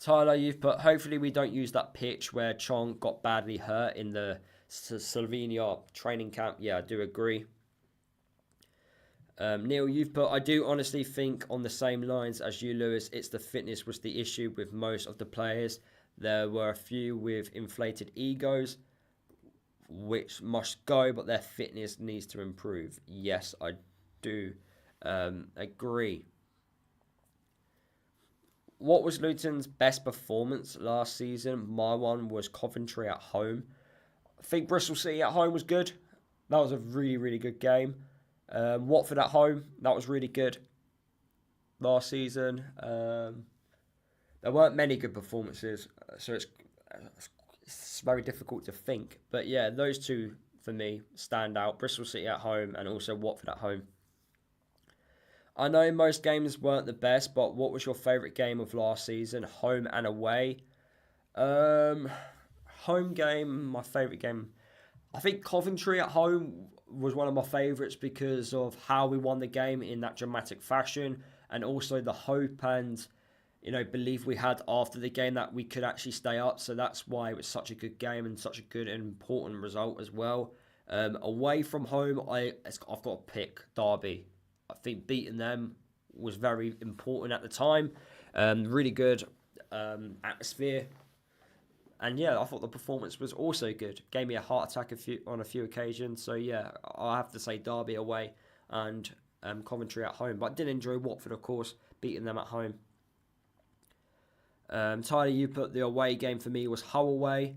Tyler, you've put, hopefully we don't use that pitch where Chong got badly hurt in the Slovenia training camp. Yeah, I do agree. Neil, you've put, I do honestly think on the same lines as you, Lewis, it's the fitness was the issue with most of the players. There were a few with inflated egos, which must go, but their fitness needs to improve. Yes, I do agree. What was Luton's best performance last season? My one was Coventry at home. I think Bristol City at home was good. That was a really, really good game. Watford at home, that was really good last season. There weren't many good performances, so it's very difficult to think. But yeah, those two for me stand out. Bristol City at home and also Watford at home. I know most games weren't the best, but what was your favourite game of last season, home and away? Home game, my favourite game. I think Coventry at home was one of my favourites because of how we won the game in that dramatic fashion and also the hope and, belief we had after the game that we could actually stay up. So that's why it was such a good game and such a good and important result as well. Away from home, I've got to pick Derby. I think beating them was very important at the time. Really good atmosphere. And yeah, I thought the performance was also good. Gave me a heart attack on a few occasions. So yeah, I have to say Derby away and Coventry at home. But I did enjoy Watford, of course, beating them at home. Tyler, you put the away game for me was Hull away.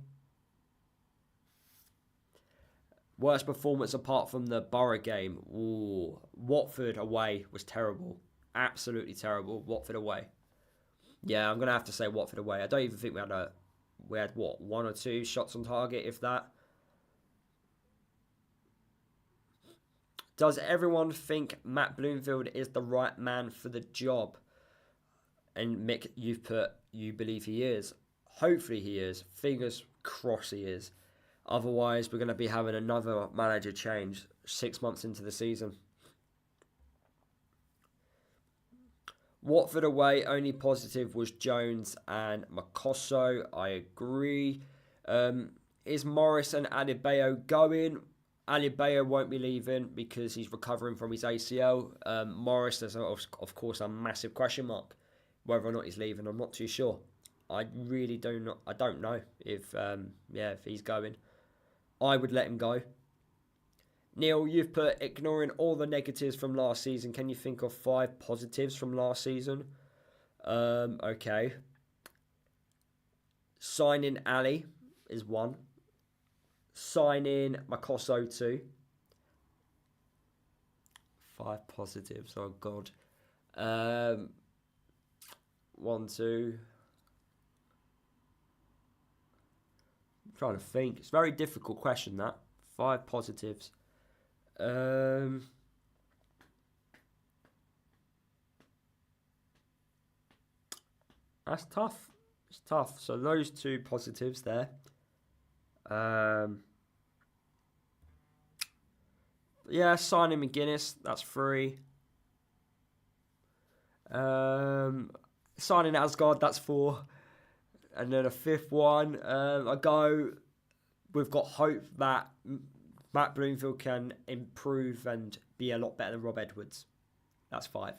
Worst performance apart from the Borough game. Ooh, Watford away was terrible. Absolutely terrible. Watford away. Yeah, I'm going to have to say Watford away. I don't even think we had one or two shots on target, if that. Does everyone think Matt Bloomfield is the right man for the job? And Mick, you believe he is. Hopefully he is. Fingers crossed he is. Otherwise, we're going to be having another manager change 6 months into the season. Watford away, only positive was Jones and Makosso. I agree. Is Morris and Adebayo going? Adebayo won't be leaving because he's recovering from his ACL. Morris, there's of course a massive question mark. Whether or not he's leaving, I'm not too sure. I really don't know if he's going. I would let him go. Neil, you've put, ignoring all the negatives from last season, can you think of 5 positives from last season? Okay. Signing Alli is 1. Signing Makosso 2. 5 positives, oh God. 1, 2. I'm trying to think. It's a very difficult question, that. 5 positives. That's tough. It's tough. So those two positives there. Yeah, signing McGuinness, that's 3. Signing Asgard, that's 4. And then a 5th one, we've got hope that Matt Bloomfield can improve and be a lot better than Rob Edwards. That's 5.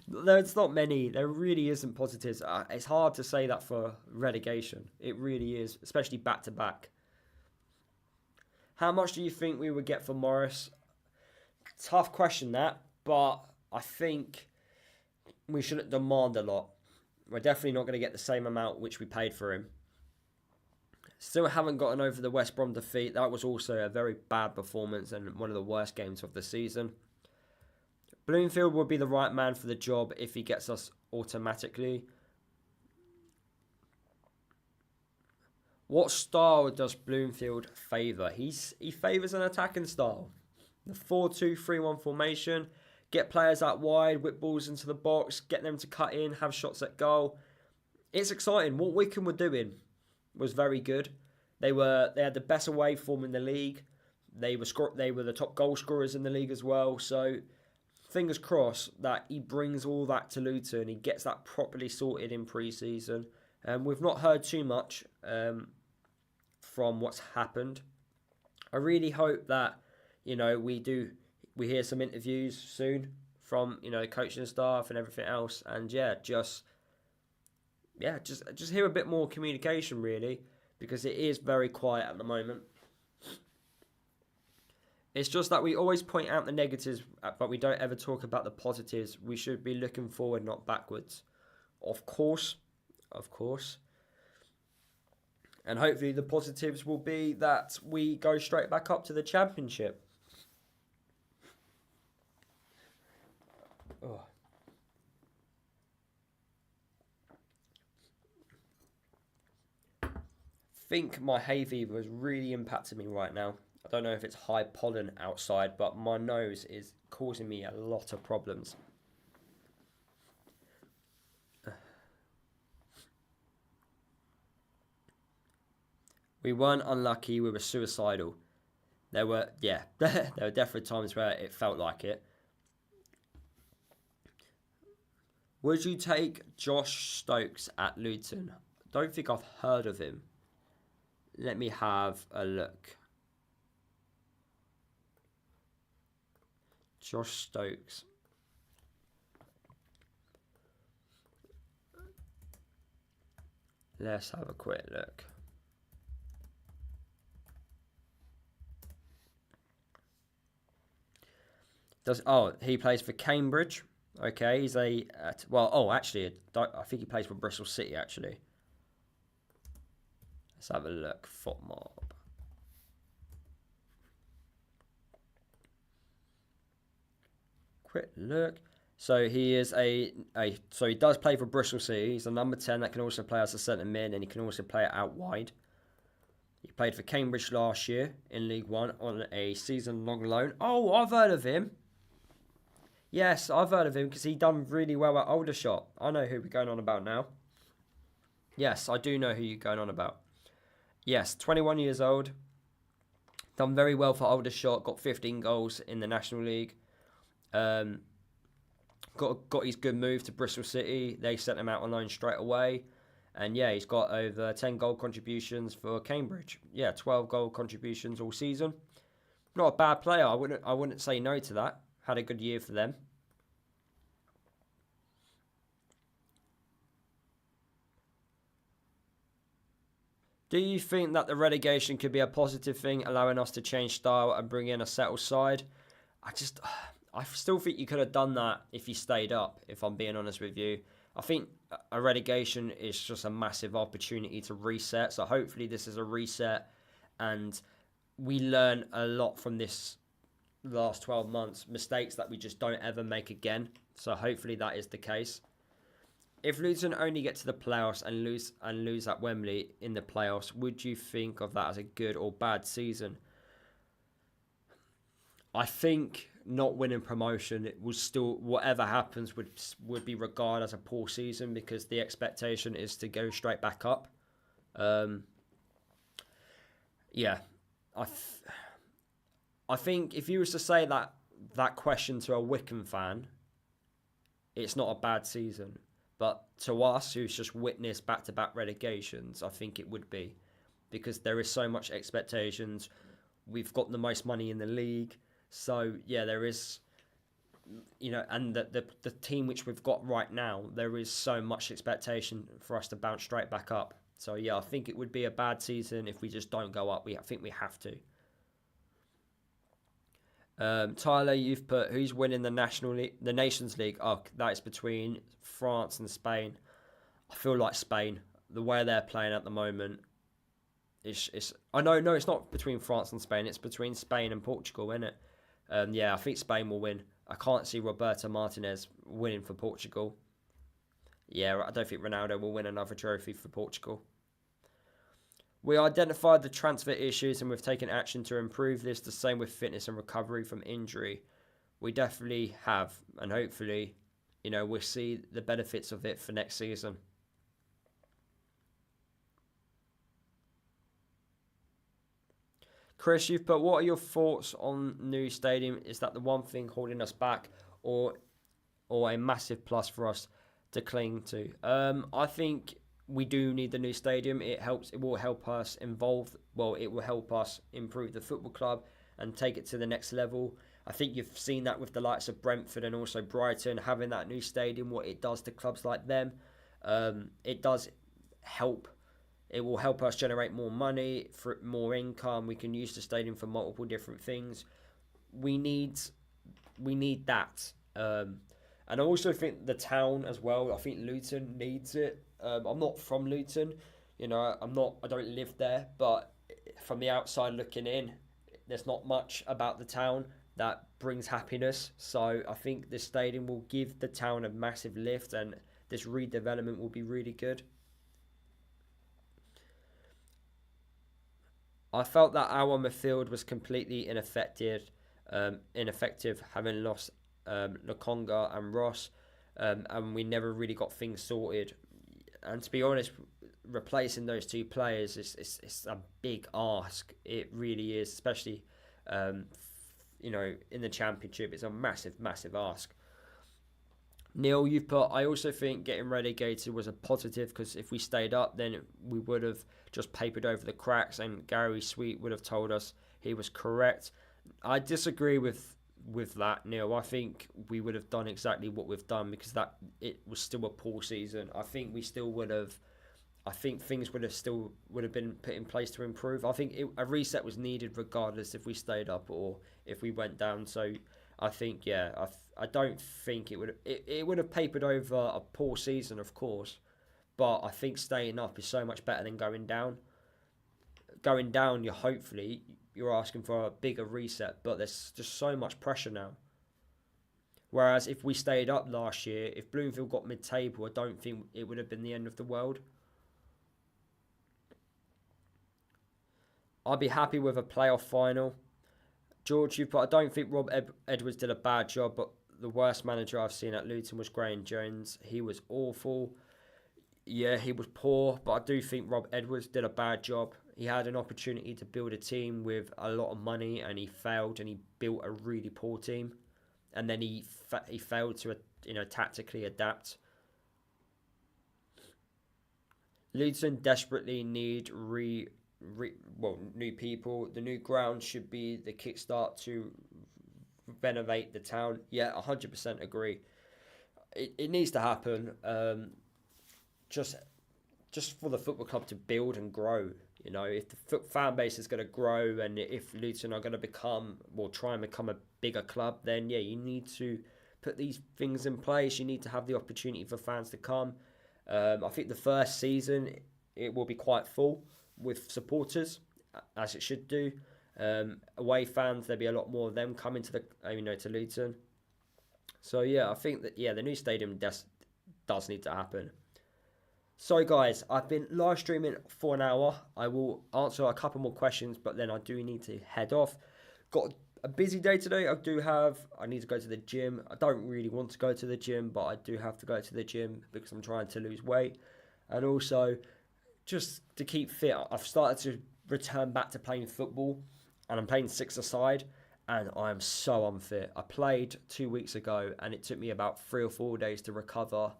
There's not many. There really isn't positives. It's hard to say that for relegation. It really is, especially back to back. How much do you think we would get for Morris? Tough question that, but I think we shouldn't demand a lot. We're definitely not going to get the same amount which we paid for him. Still haven't gotten over the West Brom defeat. That was also a very bad performance and one of the worst games of the season. Bloomfield would be the right man for the job if he gets us automatically. What style does Bloomfield favour? He favours an attacking style. The 4-2-3-1 formation. Get players out wide, whip balls into the box, get them to cut in, have shots at goal. It's exciting. What Wycombe were doing was very good. They had the best away form in the league. They were the top goal scorers in the league as well. So fingers crossed that he brings all that to Luton. He gets that properly sorted in pre-season. We've not heard too much from what's happened. I really hope that we hear some interviews soon from coaching staff and everything else, and just hear a bit more communication really, because it is very quiet at the moment. It's just that we always point out the negatives, but we don't ever talk about the positives. We should be looking forward, not backwards. Of course. And hopefully the positives will be that we go straight back up to the Championship. Oh. I think my hay fever is really impacting me right now. I don't know if it's high pollen outside, but my nose is causing me a lot of problems. We weren't unlucky, we were suicidal. There were definitely times where it felt like it. Would you take Josh Stokes at Luton? Don't think I've heard of him. Let me have a look. Josh Stokes. Let's have a quick look. He plays for Cambridge. Okay, he's I think he plays for Bristol City actually. Let's have a look. FotMob. Quick look. So he is so he does play for Bristol City. He's a number 10 that can also play as a centre mid, and he can also play it out wide. He played for Cambridge last year in League One on a season-long loan. Oh, I've heard of him. Yes, I've heard of him because he done really well at Aldershot. I know who we're going on about now. Yes, I do know who you're going on about. Yes, 21 years old. Done very well for Aldershot. Got 15 goals in the National League. Got his good move to Bristol City. They sent him out on loan straight away. And he's got over 10 goal contributions for Cambridge. 12 goal contributions all season. Not a bad player. I wouldn't say no to that. Had a good year for them. Do you think that the relegation could be a positive thing, allowing us to change style and bring in a settled side? I still think you could have done that if you stayed up, if I'm being honest with you. I think a relegation is just a massive opportunity to reset. So hopefully this is a reset and we learn a lot from this last 12 months, mistakes that we just don't ever make again. So hopefully that is the case. If Luton only get to the playoffs and lose at Wembley in the playoffs, would you think of that as a good or bad season? I think not winning promotion, it was still, whatever happens would be regarded as a poor season, because the expectation is to go straight back up. Yeah, I think if you was to say that question to a Wycombe fan, it's not a bad season. But to us, who's just witnessed back-to-back relegations, I think it would be, because there is so much expectations. We've got the most money in the league, so yeah, there is, and the team which we've got right now, there is so much expectation for us to bounce straight back up. So yeah, I think it would be a bad season if we just don't go up. I think we have to. Tyler, you've put, who's winning the Nations League? Oh, that is between France and Spain. I feel like Spain, the way they're playing at the moment, it's. I know, no, it's not between France and Spain. It's between Spain and Portugal, isn't it? Yeah, I think Spain will win. I can't see Roberto Martinez winning for Portugal. Yeah, I don't think Ronaldo will win another trophy for Portugal. We identified the transfer issues and we've taken action to improve this. The same with fitness and recovery from injury. We definitely have, and hopefully, we'll see the benefits of it for next season. Chris, you've put, what are your thoughts on new stadium? Is that the one thing holding us back, or a massive plus for us to cling to? I think we do need the new stadium. It will help us it will help us improve the football club and take it to the next level. I think you've seen that with the likes of Brentford and also Brighton, having that new stadium, what it does to clubs like them. It does help. It will help us generate more money, for more income. We can use the stadium for multiple different things. We need that. And I also think the town as well. I think Luton needs it. I'm not from Luton, I don't live there, but from the outside looking in, there's not much about the town that brings happiness. So I think this stadium will give the town a massive lift, and this redevelopment will be really good. I felt that our midfield was completely ineffective, having lost Lokonga and Ross, and we never really got things sorted. And to be honest, replacing those two players is a big ask. It really is, especially in the Championship. It's a massive, massive ask. Neil, you've put, I also think getting relegated was a positive, because if we stayed up, then we would have just papered over the cracks, and Gary Sweet would have told us he was correct. I disagree with that, Neil. I think we would have done exactly what we've done, because it was still a poor season. I think we still would have. I think things would have been put in place to improve. I think a reset was needed regardless if we stayed up or if we went down. So I think, I don't think it would have papered over a poor season, of course, but I think staying up is so much better than going down. Going down, you're asking for a bigger reset, but there's just so much pressure now. Whereas if we stayed up last year, if Bloomfield got mid-table, I don't think it would have been the end of the world. I'd be happy with a playoff final. George, I don't think Rob Edwards did a bad job, but the worst manager I've seen at Luton was Graham Jones. He was awful. Yeah, he was poor, but I do think Rob Edwards did a bad job. He had an opportunity to build a team with a lot of money, and he failed, and he built a really poor team. And then he failed to tactically adapt. Luton desperately need new people. The new ground should be the kickstart to renovate the town. Yeah, 100% agree. It needs to happen. Just for the football club to build and grow. If the fan base is going to grow, and if Luton are going to try and become a bigger club, then yeah, you need to put these things in place. You need to have the opportunity for fans to come. I think the first season it will be quite full with supporters, as it should do. Away fans, there'll be a lot more of them coming to to Luton. So yeah, I think that the new stadium does need to happen. So guys, I've been live streaming for an hour. I will answer a couple more questions, but then I do need to head off. Got a busy day today. I need to go to the gym. I don't really want to go to the gym, but I do have to go to the gym because I'm trying to lose weight. And also, just to keep fit, I've started to return back to playing football, and I'm playing six-a-side, and I am so unfit. I played 2 weeks ago, and it took me about 3 or 4 days to recover,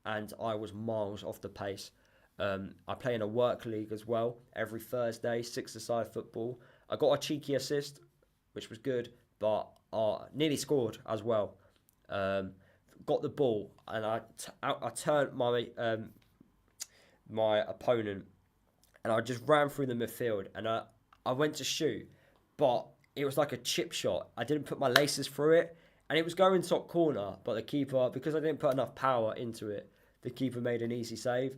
and I was miles off the pace. I play in a work league as well every Thursday, six-a-side football. I got a cheeky assist, which was good, but nearly scored as well. Got the ball, and I turned my opponent, and I just ran through the midfield, and I went to shoot, but it was like a chip shot. I didn't put my laces through it, and it was going top corner, but the keeper, because I didn't put enough power into it, the keeper made an easy save.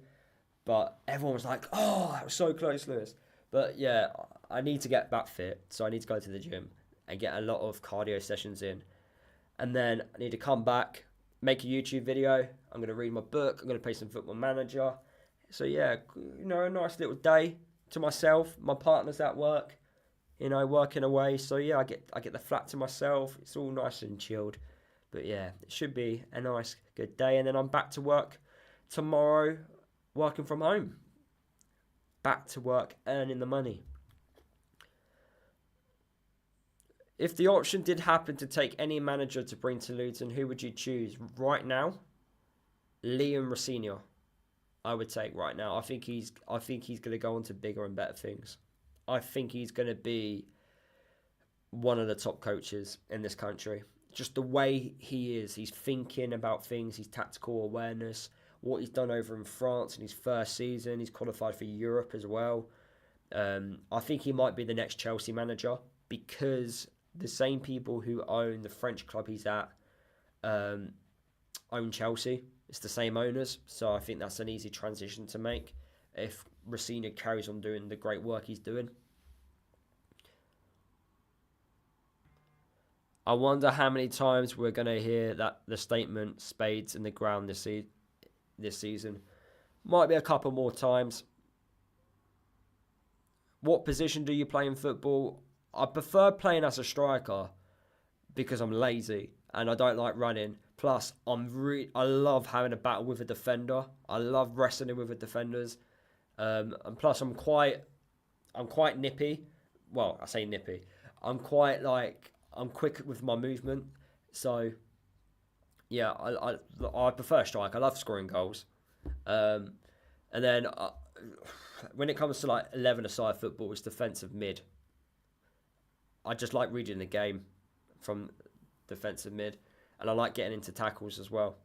But everyone was like, oh, that was so close, Lewis. But yeah, I need to get back fit, so I need to go to the gym and get a lot of cardio sessions in. And then I need to come back, make a YouTube video. I'm going to read my book. I'm going to play some Football Manager. So yeah, a nice little day to myself. My partner's at work, working away. So yeah, I get the flat to myself. It's all nice and chilled. But yeah, it should be a nice, good day. And then I'm back to work tomorrow, working from home. Back to work, earning the money. If the option did happen to take any manager to bring to Luton, who would you choose? Right now, Liam Rosenior, I would take right now. I think he's going to go on to bigger and better things. I think he's going to be one of the top coaches in this country. Just the way he is, he's thinking about things, his tactical awareness, what he's done over in France in his first season. He's qualified for Europe as well. I think he might be the next Chelsea manager, because the same people who own the French club he's at own Chelsea. It's the same owners, so I think that's an easy transition to make if Rosenior carries on doing the great work he's doing. I wonder how many times we're going to hear the statement "spades in the ground" this season. Might be a couple more times. What position do you play in football? I prefer playing as a striker because I'm lazy and I don't like running. Plus, I love having a battle with a defender. I love wrestling with the defenders. And plus, I'm quite nippy. Well, I say nippy. I'm quick with my movement. So, yeah, I prefer strike. I love scoring goals. And then when it comes to 11-a-side football, it's defensive mid. I just like reading the game from defensive mid, and I like getting into tackles as well.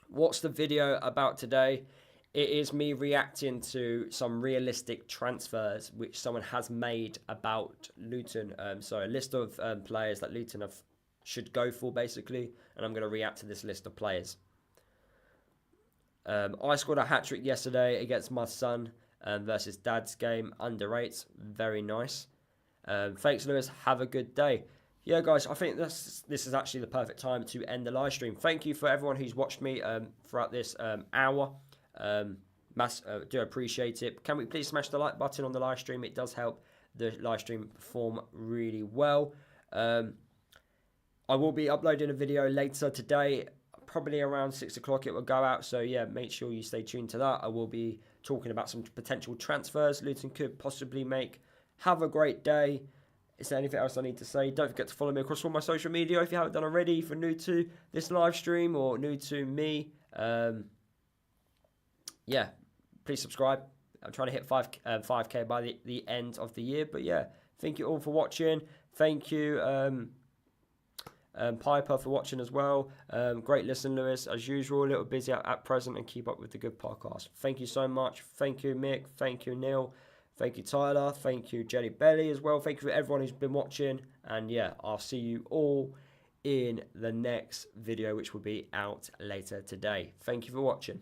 What's the video about today? It is me reacting to some realistic transfers which someone has made about Luton. So a list of players that Luton should go for, basically, and I'm going to react to this list of players. I scored a hat-trick yesterday against my son versus dad's game. Under 8s. Very nice. Thanks, Lewis. Have a good day. Yeah, guys, I think this is actually the perfect time to end the live stream. Thank you for everyone who's watched me throughout this hour. Do appreciate it. Can we please smash the like button on the live stream? It does help the live stream perform really well. I will be uploading a video later today. Probably around 6 o'clock it will go out. So, yeah, make sure you stay tuned to that. I will be talking about some potential transfers Luton could possibly make. Have a great day. Is there anything else I need to say? Don't forget to follow me across all my social media if you haven't done already. If you're new to this live stream or new to me, yeah, please subscribe. I'm trying to hit 5K by the end of the year. But yeah, thank you all for watching. Thank you, Piper, for watching as well. Great listen, Lewis. As usual, a little busy at present, and keep up with the good podcast. Thank you so much. Thank you, Mick. Thank you, Neil. Thank you, Tyler. Thank you, Jelly Belly, as well. Thank you for everyone who's been watching. And yeah, I'll see you all in the next video, which will be out later today. Thank you for watching.